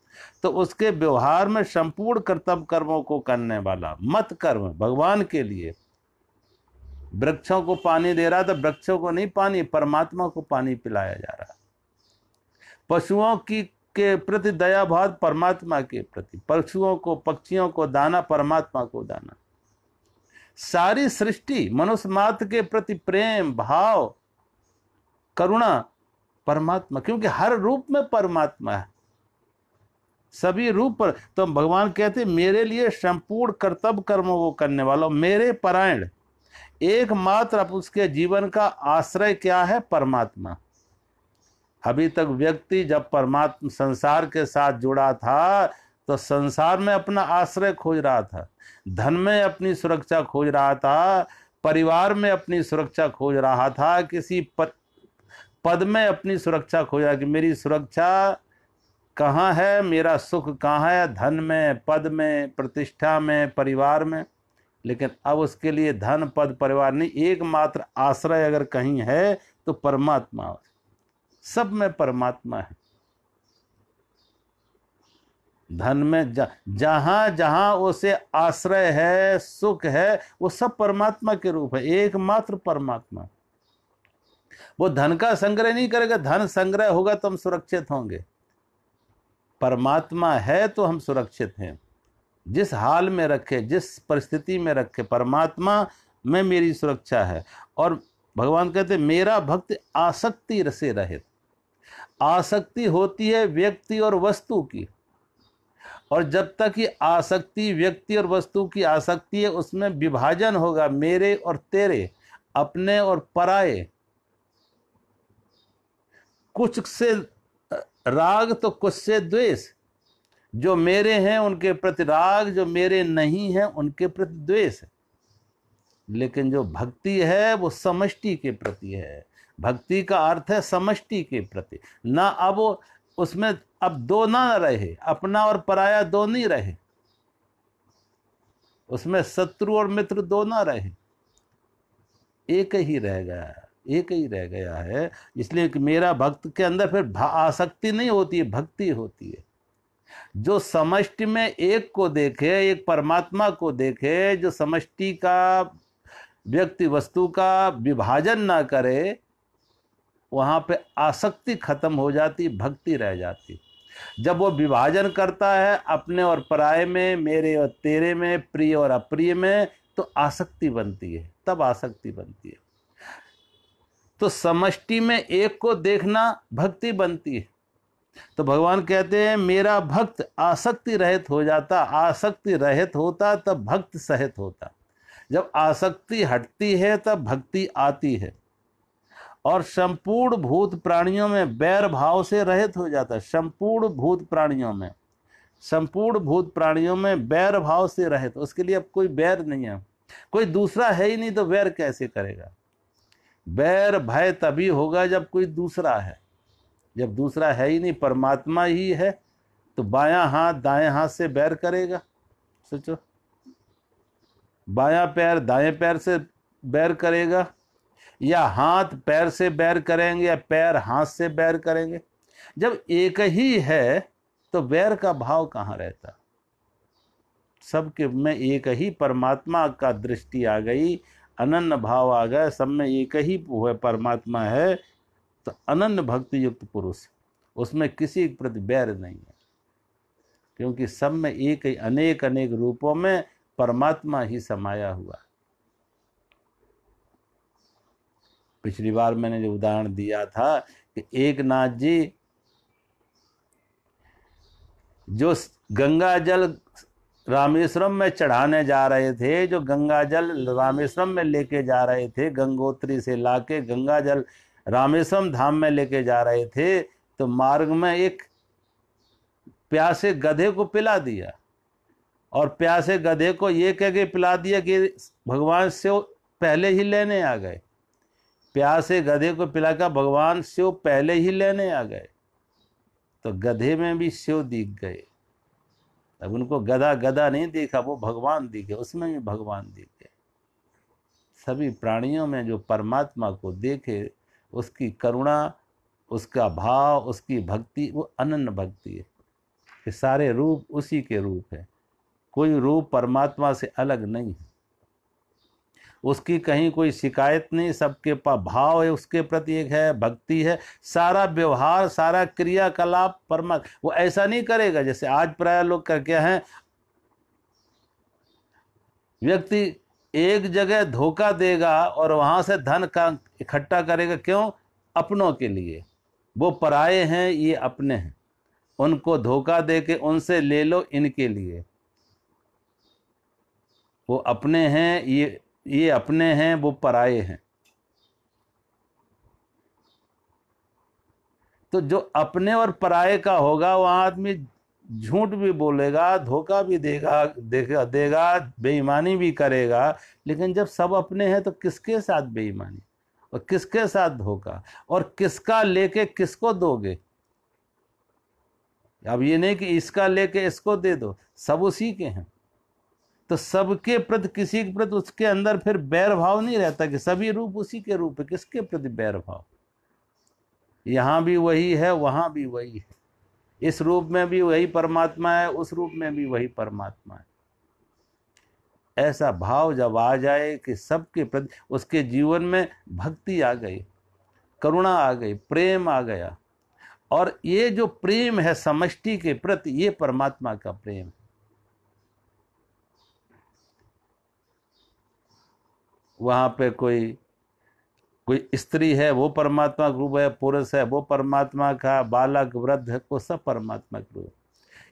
तो उसके व्यवहार में संपूर्ण कर्तव्य कर्मों को करने वाला, मत कर्म भगवान के लिए। वृक्षों को पानी दे रहा तो वृक्षों को नहीं पानी, परमात्मा को पानी पिलाया जा रहा। पशुओं के प्रति दया भाव परमात्मा के प्रति, पशुओं को पक्षियों को दाना परमात्मा को दाना। सारी सृष्टि मनुष्य मात्र के प्रति प्रेम भाव करुणा परमात्मा, क्योंकि हर रूप में परमात्मा है, सभी रूप पर। तो भगवान कहते मेरे लिए संपूर्ण कर्तव्य कर्मों को करने वाला, मेरे परायण, एकमात्र अब उसके जीवन का आश्रय क्या है? परमात्मा। अभी तक व्यक्ति जब परमात्मा संसार के साथ जुड़ा था तो संसार में अपना आश्रय खोज रहा था, धन में अपनी सुरक्षा खोज रहा था, परिवार में अपनी सुरक्षा खोज रहा था, किसी पद में अपनी सुरक्षा खोज रहा कि मेरी सुरक्षा कहाँ है, मेरा सुख कहाँ है? धन में, पद में, प्रतिष्ठा में, परिवार में। लेकिन अब उसके लिए धन पद परिवार नहीं, एकमात्र आश्रय अगर कहीं है तो परमात्मा। सब में परमात्मा है। धन में जहां जहां उसे आश्रय है, सुख है, वो सब परमात्मा के रूप है, एकमात्र परमात्मा। वो धन का संग्रह नहीं करेगा, धन संग्रह होगा तो हम सुरक्षित होंगे। परमात्मा है तो हम सुरक्षित हैं। जिस हाल में रखे, जिस परिस्थिति में रखे, परमात्मा में मेरी सुरक्षा है। और भगवान कहते मेरा भक्त आसक्ति से रहित। आसक्ति होती है व्यक्ति और वस्तु की, और जब तक ये आसक्ति व्यक्ति और वस्तु की आसक्ति है उसमें विभाजन होगा, मेरे और तेरे, अपने और पराये, कुछ से राग तो कुछ से द्वेष। जो मेरे हैं उनके प्रति राग, जो मेरे नहीं हैं उनके प्रति द्वेष। लेकिन जो भक्ति है वो समष्टि के प्रति है। भक्ति का अर्थ है समष्टि के प्रति, ना अब उसमें अब दो ना रहे, अपना और पराया दो नहीं रहे, उसमें शत्रु और मित्र दो ना रहे, एक ही रह गया, एक ही रह गया है। इसलिए कि मेरा भक्त के अंदर फिर आसक्ति नहीं होती है, भक्ति होती है। जो समष्टि में एक को देखे, एक परमात्मा को देखे, जो समष्टि का व्यक्ति वस्तु का विभाजन ना करे, वहाँ पे आसक्ति खत्म हो जाती, भक्ति रह जाती। जब वो विभाजन करता है अपने और पराये में, मेरे और तेरे में, प्रिय और अप्रिय में, तो आसक्ति बनती है, तब आसक्ति बनती है। तो समष्टि में एक को देखना भक्ति बनती है। तो भगवान कहते हैं मेरा भक्त आसक्ति रहित हो जाता, आसक्ति रहित होता तब भक्त सहित होता। जब आसक्ति हटती है तब भक्ति आती है, और संपूर्ण भूत प्राणियों में बैर भाव से रहित हो जाता है। संपूर्ण भूत प्राणियों में, संपूर्ण भूत प्राणियों में बैर भाव से रहित, उसके लिए अब कोई बैर नहीं है, कोई दूसरा है ही नहीं, तो बैर कैसे करेगा? बैर भय तभी होगा जब कोई दूसरा है। जब दूसरा है ही नहीं, परमात्मा ही है, तो बायां हाथ दाएं हाथ से बैर करेगा? सोचो, बायां पैर दाएं पैर से बैर करेगा, या हाथ पैर से बैर करेंगे, या पैर हाथ से बैर करेंगे? जब एक ही है तो बैर का भाव कहाँ रहता? सबके में एक ही परमात्मा का दृष्टि आ गई, अनन्य भाव आ गया, सब में एक ही परमात्मा है, तो अनन्य भक्ति युक्त पुरुष, उसमें किसी के प्रति बैर नहीं है, क्योंकि सब में एक ही अनेक अनेक रूपों में परमात्मा ही समाया हुआ। पिछली बार मैंने जो उदाहरण दिया था कि एक नाथ जी जो गंगा जल रामेश्वरम में चढ़ाने जा रहे थे, जो गंगा जल रामेश्वरम में लेके जा रहे थे, गंगोत्री से लाके गंगा जल रामेश्वरम धाम में लेके जा रहे थे, तो मार्ग में एक प्यासे गधे को पिला दिया, और प्यासे गधे को ये कह के पिला दिया कि भगवान शिव पहले ही लेने आ गए। प्यासे गधे को पिलाकर भगवान शिव पहले ही लेने आ गए, तो गधे में भी शिव दिख गए। अब उनको गधा गधा नहीं दिखा, वो भगवान दिखे, उसमें भी भगवान दिख गए। सभी प्राणियों में जो परमात्मा को देखे, उसकी करुणा, उसका भाव, उसकी भक्ति, वो अनन्य भक्ति है। कि सारे रूप उसी के रूप है, कोई रूप परमात्मा से अलग नहीं है, उसकी कहीं कोई शिकायत नहीं, सबके पास भाव है, उसके प्रति एक है, भक्ति है। सारा व्यवहार, सारा क्रियाकलाप परमात्मा, वो ऐसा नहीं करेगा जैसे आज प्राय लोग करके हैं। व्यक्ति एक जगह धोखा देगा और वहां से धन का इकट्ठा करेगा, क्यों? अपनों के लिए। वो पराये हैं, ये अपने हैं, उनको धोखा देके उनसे ले लो इनके लिए। वो अपने हैं, ये अपने हैं, वो पराये हैं। तो जो अपने और पराये का होगा, वहां आदमी झूठ भी बोलेगा, धोखा भी देगा, बेईमानी भी करेगा। लेकिन जब सब अपने हैं तो किसके साथ बेईमानी और किसके साथ धोखा, और किसका लेके किसको दोगे? अब ये नहीं कि इसका लेके इसको दे दो, सब उसी के हैं। तो सबके प्रति, किसी के प्रति उसके अंदर फिर बैर भाव नहीं रहता कि सभी रूप उसी के रूप है, किसके प्रति बैर भाव? यहां भी वही है, वहां भी वही है, इस रूप में भी वही परमात्मा है, उस रूप में भी वही परमात्मा है। ऐसा भाव जब आ जाए कि सबके प्रति, उसके जीवन में भक्ति आ गई, करुणा आ गई, प्रेम आ गया, और ये जो प्रेम है समष्टि के प्रति, ये परमात्मा का प्रेम है। वहां पे कोई स्त्री है, वो परमात्मा का रूप है, पुरुष है, वो परमात्मा का, बालक वृद्ध है, वो सब परमात्मा का रूप।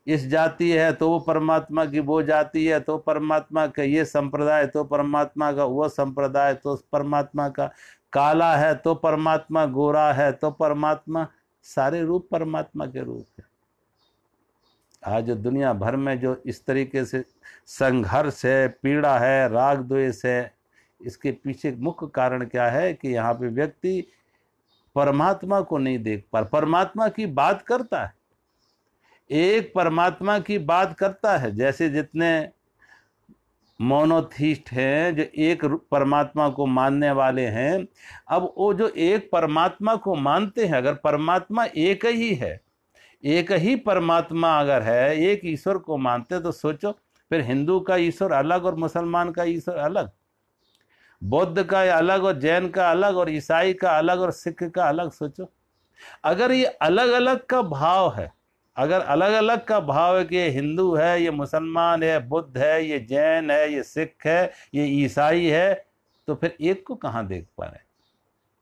इस जाति है तो वो परमात्मा की, वो जाति है तो परमात्मा का, ये संप्रदाय तो परमात्मा का, वो संप्रदाय तो परमात्मा का, काला है तो परमात्मा, गोरा है तो परमात्मा, सारे रूप परमात्मा के रूप है। आज दुनिया भर में जो इस तरीके से संघर्ष है, पीड़ा है, राग द्वेष है, इसके पीछे मुख्य कारण क्या है कि यहाँ पे व्यक्ति परमात्मा को नहीं देख पा। परमात्मा की बात करता है, एक परमात्मा की बात करता है, जैसे जितने मोनोथीस्ट हैं, जो एक परमात्मा को मानने वाले हैं। अब वो जो एक परमात्मा को मानते हैं, अगर परमात्मा एक ही है, एक ही परमात्मा अगर है, एक ईश्वर को मानते, तो सोचो फिर हिंदू का ईश्वर अलग और मुसलमान का ईश्वर अलग। बौद्ध का अलग और जैन का अलग और ईसाई का अलग और सिख का अलग। सोचो अगर ये अलग अलग का भाव है, अगर अलग अलग का भाव है कि ये हिंदू है, ये मुसलमान है, बुद्ध है, ये जैन है, ये सिख है, ये ईसाई है, तो फिर एक को कहाँ देख पा रहे?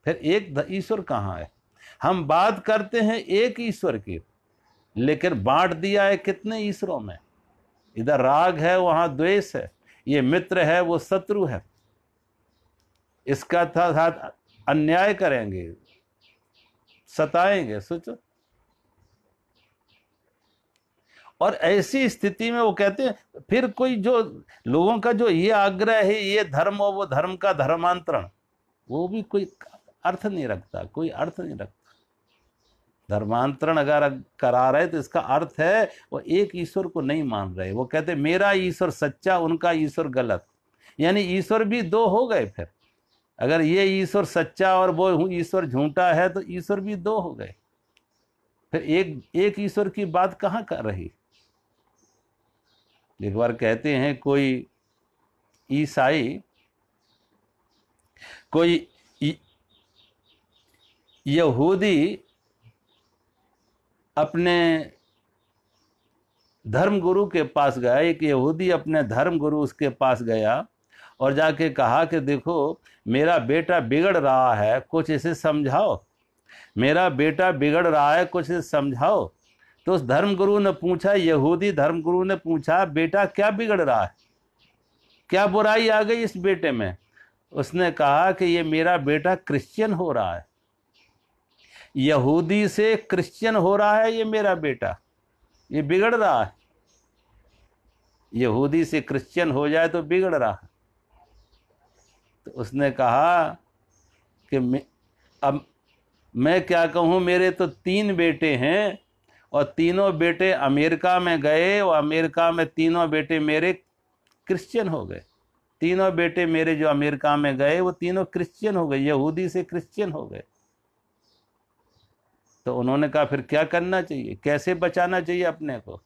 फिर एक ईश्वर कहाँ है? हम बात करते हैं एक ईश्वर की, लेकिन बांट दिया है कितने ईश्वरों में। इधर राग है, वहां द्वेष है, ये मित्र है, वो शत्रु है, इसका साथ अन्याय करेंगे, सताएंगे। सोचो। और ऐसी स्थिति में वो कहते हैं फिर कोई जो लोगों का जो ये आग्रह है, ये धर्म और वो धर्म का धर्मांतरण, वो भी कोई अर्थ नहीं रखता, कोई अर्थ नहीं रखता। धर्मांतरण अगर करा रहे तो इसका अर्थ है वो एक ईश्वर को नहीं मान रहे। वो कहते मेरा ईश्वर सच्चा, उनका ईश्वर गलत, यानी ईश्वर भी दो हो गए। फिर अगर ये ईश्वर सच्चा और वो ईश्वर झूठा है तो ईश्वर भी दो हो गए। फिर एक ईश्वर की बात कहाँ कर रही? एक बार कहते हैं कोई ईसाई, कोई यहूदी अपने धर्म गुरु के पास गया, एक यहूदी अपने धर्म गुरु उसके पास गया और जाके कहा कि देखो मेरा बेटा बिगड़ रहा है, कुछ इसे समझाओ, मेरा बेटा बिगड़ रहा है, कुछ इसे समझाओ। तो उस धर्मगुरु ने पूछा, यहूदी धर्मगुरु ने पूछा, बेटा क्या बिगड़ रहा है, क्या बुराई आ गई इस बेटे में? उसने कहा कि ये मेरा बेटा क्रिश्चियन हो रहा है, यहूदी से क्रिश्चियन हो रहा है, ये मेरा बेटा, ये बिगड़ रहा है। यहूदी से क्रिश्चियन हो जाए तो बिगड़ रहा है। तो उसने कहा कि अब मैं क्या कहूँ, मेरे तो 3 बेटे हैं और तीनों बेटे अमेरिका में गए और अमेरिका में तीनों बेटे मेरे क्रिश्चियन हो गए। तीनों बेटे मेरे जो अमेरिका में गए वो तीनों क्रिश्चियन हो गए, यहूदी से क्रिश्चियन हो गए। तो उन्होंने कहा फिर क्या करना चाहिए, कैसे बचाना चाहिए अपने को?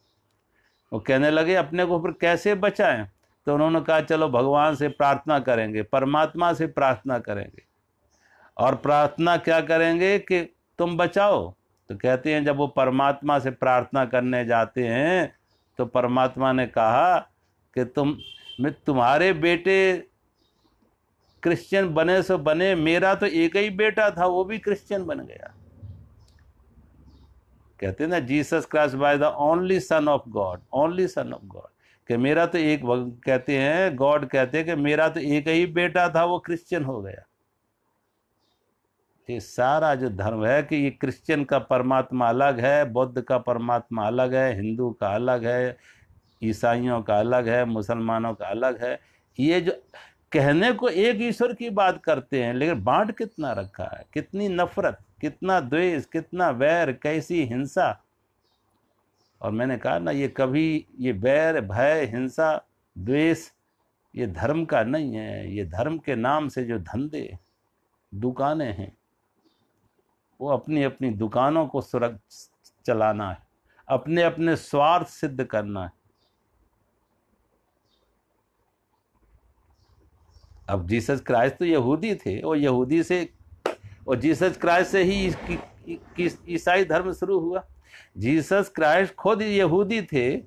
वो कहने लगे अपने को फिर कैसे बचाएं? तो उन्होंने कहा चलो भगवान से प्रार्थना करेंगे, परमात्मा से प्रार्थना करेंगे। और प्रार्थना क्या करेंगे कि तुम बचाओ। तो कहते हैं जब वो परमात्मा से प्रार्थना करने जाते हैं तो परमात्मा ने कहा कि तुम्हारे बेटे क्रिश्चियन बने सो बने, मेरा तो एक ही बेटा था, वो भी क्रिश्चियन बन गया। कहते हैं ना Jesus Christ by the only son of God, only son of God, कि मेरा तो एक, कहते हैं गॉड कहते हैं कि मेरा तो एक ही बेटा था, वो क्रिश्चियन हो गया। ये सारा जो धर्म है कि ये क्रिश्चियन का परमात्मा अलग है, बौद्ध का परमात्मा अलग है, हिंदू का अलग है, ईसाइयों का अलग है, मुसलमानों का अलग है। ये जो कहने को एक ईश्वर की बात करते हैं, लेकिन बांट कितना रखा है, कितनी नफरत, कितना द्वेष, कितना वैर, कैसी हिंसा। और मैंने कहा ना, ये कभी ये वैर, भय, हिंसा, द्वेष ये धर्म का नहीं है। ये धर्म के नाम से जो धंधे, दुकानें हैं, वो अपनी अपनी दुकानों को चलाना है, अपने अपने स्वार्थ सिद्ध करना है। अब जीसस क्राइस्ट तो यहूदी थे, और यहूदी से और जीसस क्राइस्ट से ही ईसाई धर्म शुरू हुआ। जीसस क्राइस्ट खुद यहूदी थे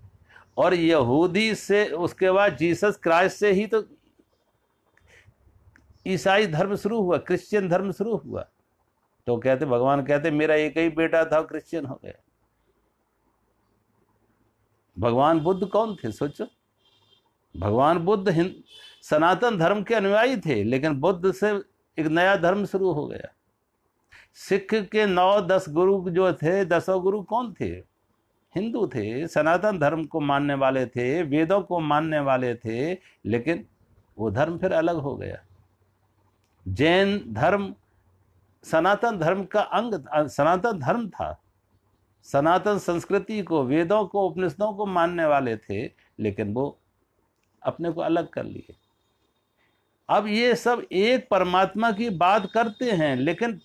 और यहूदी से उसके बाद जीसस क्राइस्ट से ही तो ईसाई धर्म शुरू हुआ, क्रिश्चियन धर्म शुरू हुआ। तो कहते भगवान कहते मेरा एक ही बेटा था, क्रिश्चियन हो गया। भगवान बुद्ध कौन थे? सोचो, भगवान बुद्ध सनातन धर्म के अनुयायी थे, लेकिन बुद्ध से एक नया धर्म शुरू हो गया। सिख के 9-10 गुरु जो थे, 10 गुरु कौन थे? हिंदू थे, सनातन धर्म को मानने वाले थे, वेदों को मानने वाले थे, लेकिन वो धर्म फिर अलग हो गया। जैन धर्म सनातन धर्म का अंग, सनातन धर्म था, सनातन संस्कृति को, वेदों को, उपनिषदों को मानने वाले थे, लेकिन वो अपने को अलग कर लिए। अब ये सब एक परमात्मा की बात करते हैं, लेकिन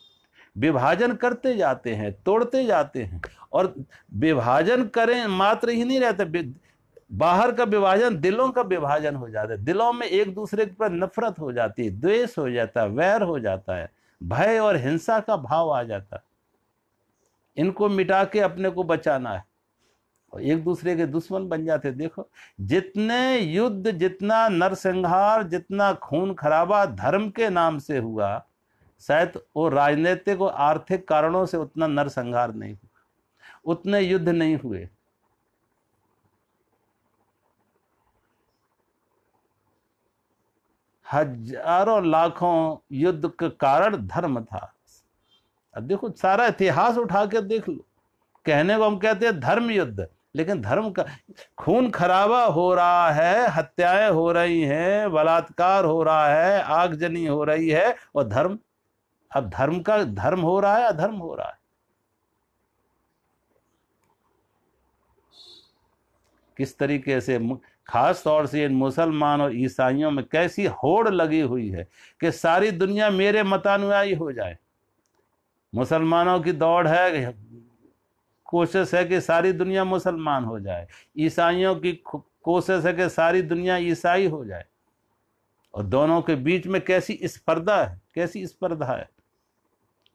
विभाजन करते जाते हैं, तोड़ते जाते हैं। और विभाजन करें मात्र ही नहीं रहते, बाहर का विभाजन दिलों का विभाजन हो जाता है। दिलों में एक दूसरे पर नफरत हो जाती है, द्वेष हो जाता है, वैर हो जाता है, भय और हिंसा का भाव आ जाता है। इनको मिटा के अपने को बचाना है, और एक दूसरे के दुश्मन बन जाते। देखो जितने युद्ध, जितना नरसंहार, जितना खून खराबा धर्म के नाम से हुआ, शायद वो राजनीतिक और आर्थिक कारणों से उतना नरसंहार नहीं हुआ, उतने युद्ध नहीं हुए। हजारों लाखों युद्ध का कारण धर्म था। अब देखो सारा इतिहास उठा के देख लो, कहने को हम कहते हैं धर्म युद्ध, लेकिन धर्म का खून खराबा हो रहा है, हत्याएं हो रही हैं, बलात्कार हो रहा है, आगजनी हो रही है, और धर्म, अब धर्म का धर्म हो रहा है, अधर्म हो रहा है। किस तरीके से खास तौर से इन मुसलमान और ईसाइयों में कैसी होड़ लगी हुई है कि सारी दुनिया मेरे मतानुयायी हो जाए। मुसलमानों की दौड़ है, कोशिश है कि सारी दुनिया मुसलमान हो जाए, ईसाइयों की कोशिश है कि सारी दुनिया ईसाई हो जाए, और दोनों के बीच में कैसी स्पर्धा है, कैसी स्पर्धा है,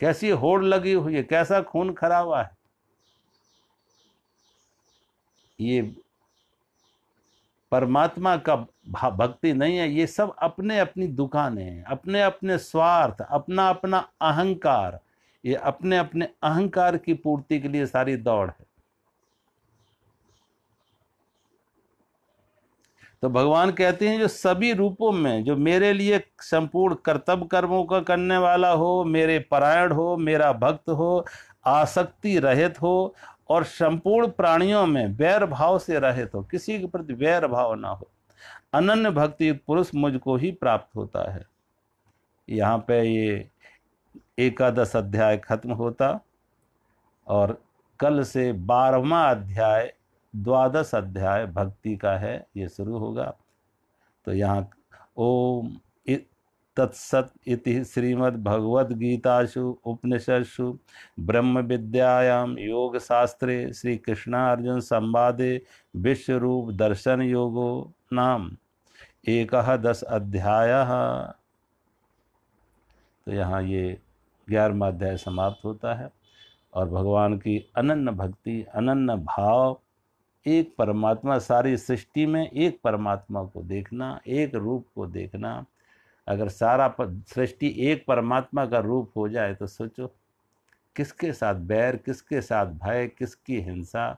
कैसी होड़ लगी हुई है, कैसा खून खराबा है। ये परमात्मा का भक्ति नहीं है, ये सब अपने अपनी दुकानें हैं, अपने अपने स्वार्थ, अपना अपना अहंकार, ये अपने अपने अहंकार की पूर्ति के लिए सारी दौड़ है। तो भगवान कहते हैं जो सभी रूपों में, जो मेरे लिए संपूर्ण कर्तव्य कर्मों का करने वाला हो, मेरे परायण हो, मेरा भक्त हो, आसक्ति रहित हो, और संपूर्ण प्राणियों में वैर भाव से रहित हो, किसी के प्रति वैर भाव ना हो, अनन्य भक्ति युक्त पुरुष मुझको ही प्राप्त होता है। यहाँ पे ये 11 अध्याय खत्म होता, और कल से 12वां अध्याय 12 अध्याय भक्ति का है, ये शुरू होगा। तो यहाँ ओम तत्सत इति श्रीमद् भगवद गीतासु उपनिषत्सु ब्रह्म विद्यायाम योग शास्त्रे श्री कृष्णार्जुन संवादे विश्व रूप दर्शन योगो नाम 11 अध्याय। तो यहाँ ये 11वां अध्याय समाप्त होता है, और भगवान की अनन्य भक्ति, अनन्य भाव, एक परमात्मा, सारी सृष्टि में एक परमात्मा को देखना, एक रूप को देखना। अगर सारा सृष्टि एक परमात्मा का रूप हो जाए तो सोचो किसके साथ बैर, किसके साथ भय, किसकी हिंसा,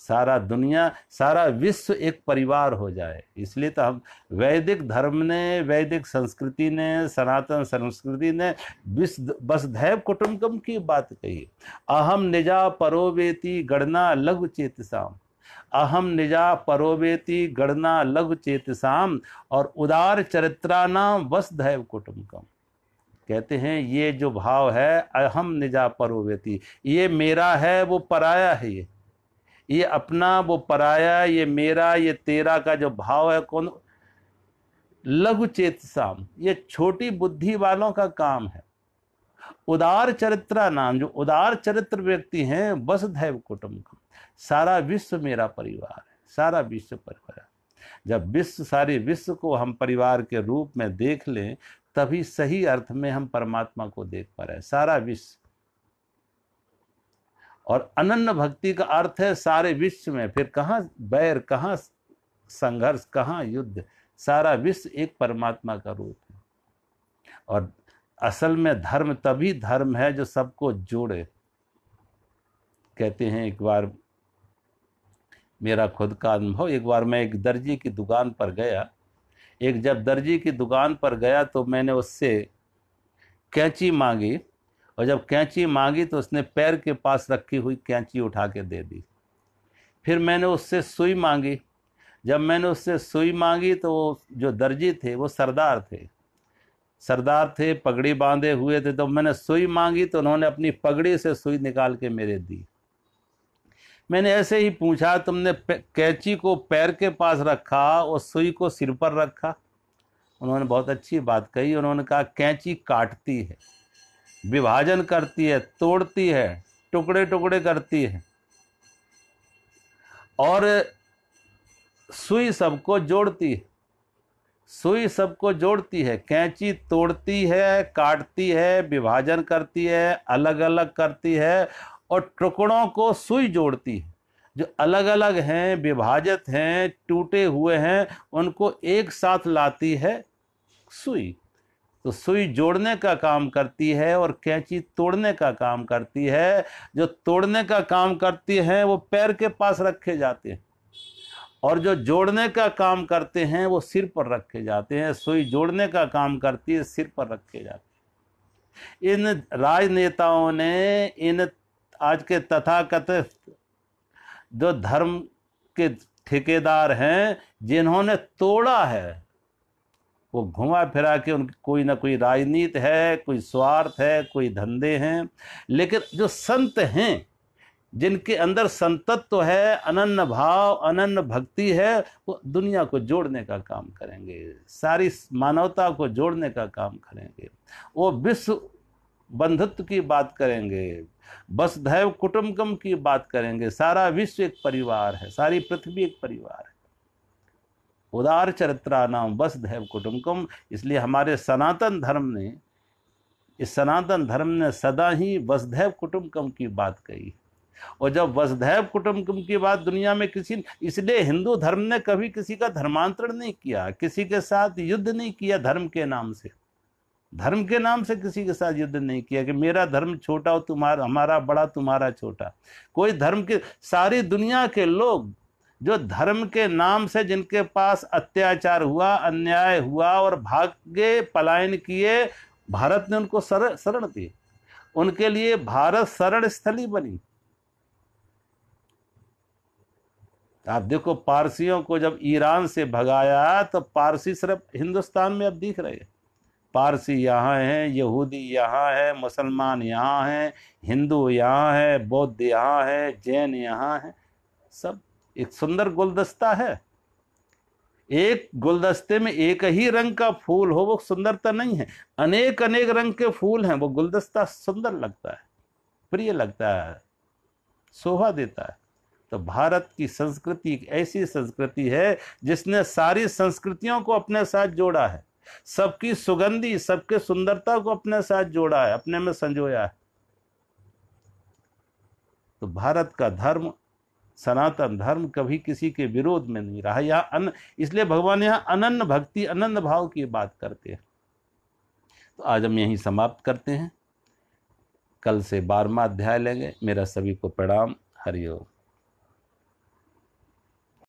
सारा दुनिया, सारा विश्व एक परिवार हो जाए। इसलिए तो हम वैदिक धर्म ने, वैदिक संस्कृति ने, सनातन संस्कृति ने वसुधैव कुटुंबकम की बात कही। अहम निजा परोवेति गणना लघु चेतसाम, अहम निजा परोवेति गणना लघु चेतसाम, और उदार चरित्रानाम वसुधैव कुटुंबकम। कहते हैं ये जो भाव है अहम निजा परोवेति, ये मेरा है वो पराया है, ये अपना वो पराया, ये मेरा ये तेरा का जो भाव है, कौन लघु चेतसाम, ये छोटी बुद्धि वालों का काम है। उदार चरित्रा नाम, जो उदार चरित्र व्यक्ति हैं, वसुधैव कुटुंबकम, सारा विश्व मेरा परिवार है, सारा विश्व परिवार है। जब विश्व, सारे विश्व को हम परिवार के रूप में देख लें, तभी सही अर्थ में हम परमात्मा को देख पा रहे हैं, सारा विश्व। और अनन्य भक्ति का अर्थ है सारे विश्व में, फिर कहाँ बैर, कहाँ संघर्ष, कहाँ युद्ध, सारा विश्व एक परमात्मा का रूप है। और असल में धर्म तभी धर्म है जो सबको जोड़े। कहते हैं, एक बार मेरा खुद का अनुभव, एक बार मैं एक दर्जी की दुकान पर गया। जब दर्जी की दुकान पर गया तो मैंने उससे कैंची मांगी, और जब कैंची मांगी तो उसने पैर के पास रखी हुई कैंची उठा के दे दी। फिर मैंने उससे सुई मांगी। जब मैंने उससे सुई मांगी तो जो दर्जी थे वो सरदार थे, पगड़ी बांधे हुए थे। तो मैंने सुई मांगी तो उन्होंने अपनी पगड़ी से सुई निकाल के मेरे दी। मैंने ऐसे ही पूछा, तुमने कैंची को पैर के पास रखा और सुई को सिर पर रखा? उन्होंने बहुत अच्छी बात कही। उन्होंने कहा, कैंची काटती है, विभाजन करती है, तोड़ती है, टुकड़े टुकड़े करती है, और सुई सबको जोड़ती है, सुई सबको जोड़ती है। कैंची तोड़ती है, काटती है, विभाजन करती है, अलग अलग करती है, और टुकड़ों को सुई जोड़ती है। जो अलग अलग हैं, विभाजित हैं, टूटे हुए हैं, उनको एक साथ लाती है सुई। तो सुई जोड़ने का काम करती है और कैंची तोड़ने का काम करती है। जो तोड़ने का काम करती है वो पैर के पास रखे जाते हैं, और जो जोड़ने का काम करते हैं वो सिर पर रखे जाते हैं। सुई जोड़ने का काम करती है, सिर पर रखे जाते हैं। इन राजनेताओं ने, इन आज के तथाकथित जो धर्म के ठेकेदार हैं, जिन्होंने तोड़ा है, वो घुमा फिरा के उनकी कोई ना कोई राजनीति है, कोई स्वार्थ है, कोई धंधे हैं। लेकिन जो संत हैं, जिनके अंदर संतत्व है, अनन्य भाव, अनन्य भक्ति है, वो दुनिया को जोड़ने का काम करेंगे, सारी मानवता को जोड़ने का काम करेंगे। वो विश्व बंधुत्व की बात करेंगे, वसुधैव कुटुंबकम की बात करेंगे। सारा विश्व एक परिवार है, सारी पृथ्वी एक परिवार है। उदार चरित्रा नाम वसुधैव कुटुंबकम। इसलिए हमारे सनातन धर्म ने, इस सनातन धर्म ने सदा ही वसुधैव कुटुंबकम की बात कही। और जब वसुधैव कुटुंबकम की बात दुनिया में किसी, इसलिए हिंदू धर्म ने कभी किसी का धर्मांतरण नहीं किया, किसी के साथ युद्ध नहीं किया धर्म के नाम से। धर्म के नाम से किसी के साथ युद्ध नहीं किया कि मेरा धर्म छोटा हो, तुम्हारा, हमारा बड़ा, तुम्हारा छोटा। कोई धर्म के, सारी दुनिया के लोग जो धर्म के नाम से, जिनके पास अत्याचार हुआ, अन्याय हुआ और भागे, पलायन किए, भारत ने उनको शरण दी। उनके लिए भारत शरण स्थली बनी। आप देखो, पारसियों को जब ईरान से भगाया तो पारसी सिर्फ हिंदुस्तान में अब दिख रहे हैं। पारसी यहाँ हैं, यहूदी यहाँ है, मुसलमान यहाँ हैं, हिंदू यहाँ है, बौद्ध यहाँ है, जैन यहाँ है। सब एक सुंदर गुलदस्ता है। एक गुलदस्ते में एक ही रंग का फूल हो, वो सुंदरता नहीं है। अनेक अनेक रंग के फूल हैं, वो गुलदस्ता सुंदर लगता है, प्रिय लगता है, शोभा देता है। तो भारत की संस्कृति एक ऐसी संस्कृति है जिसने सारी संस्कृतियों को अपने साथ जोड़ा है, सबकी सुगंधी, सबके सुंदरता को अपने साथ जोड़ा है, अपने में संजोया है। तो भारत का धर्म, सनातन धर्म, कभी किसी के विरोध में नहीं रहा। यहाँ इसलिए भगवान यहाँ अनन्य भक्ति, अनन्य भाव की बात करते हैं। तो आज हम यहीं समाप्त करते हैं, कल से 12वां अध्याय लेंगे। मेरा सभी को प्रणाम। हरि ओम।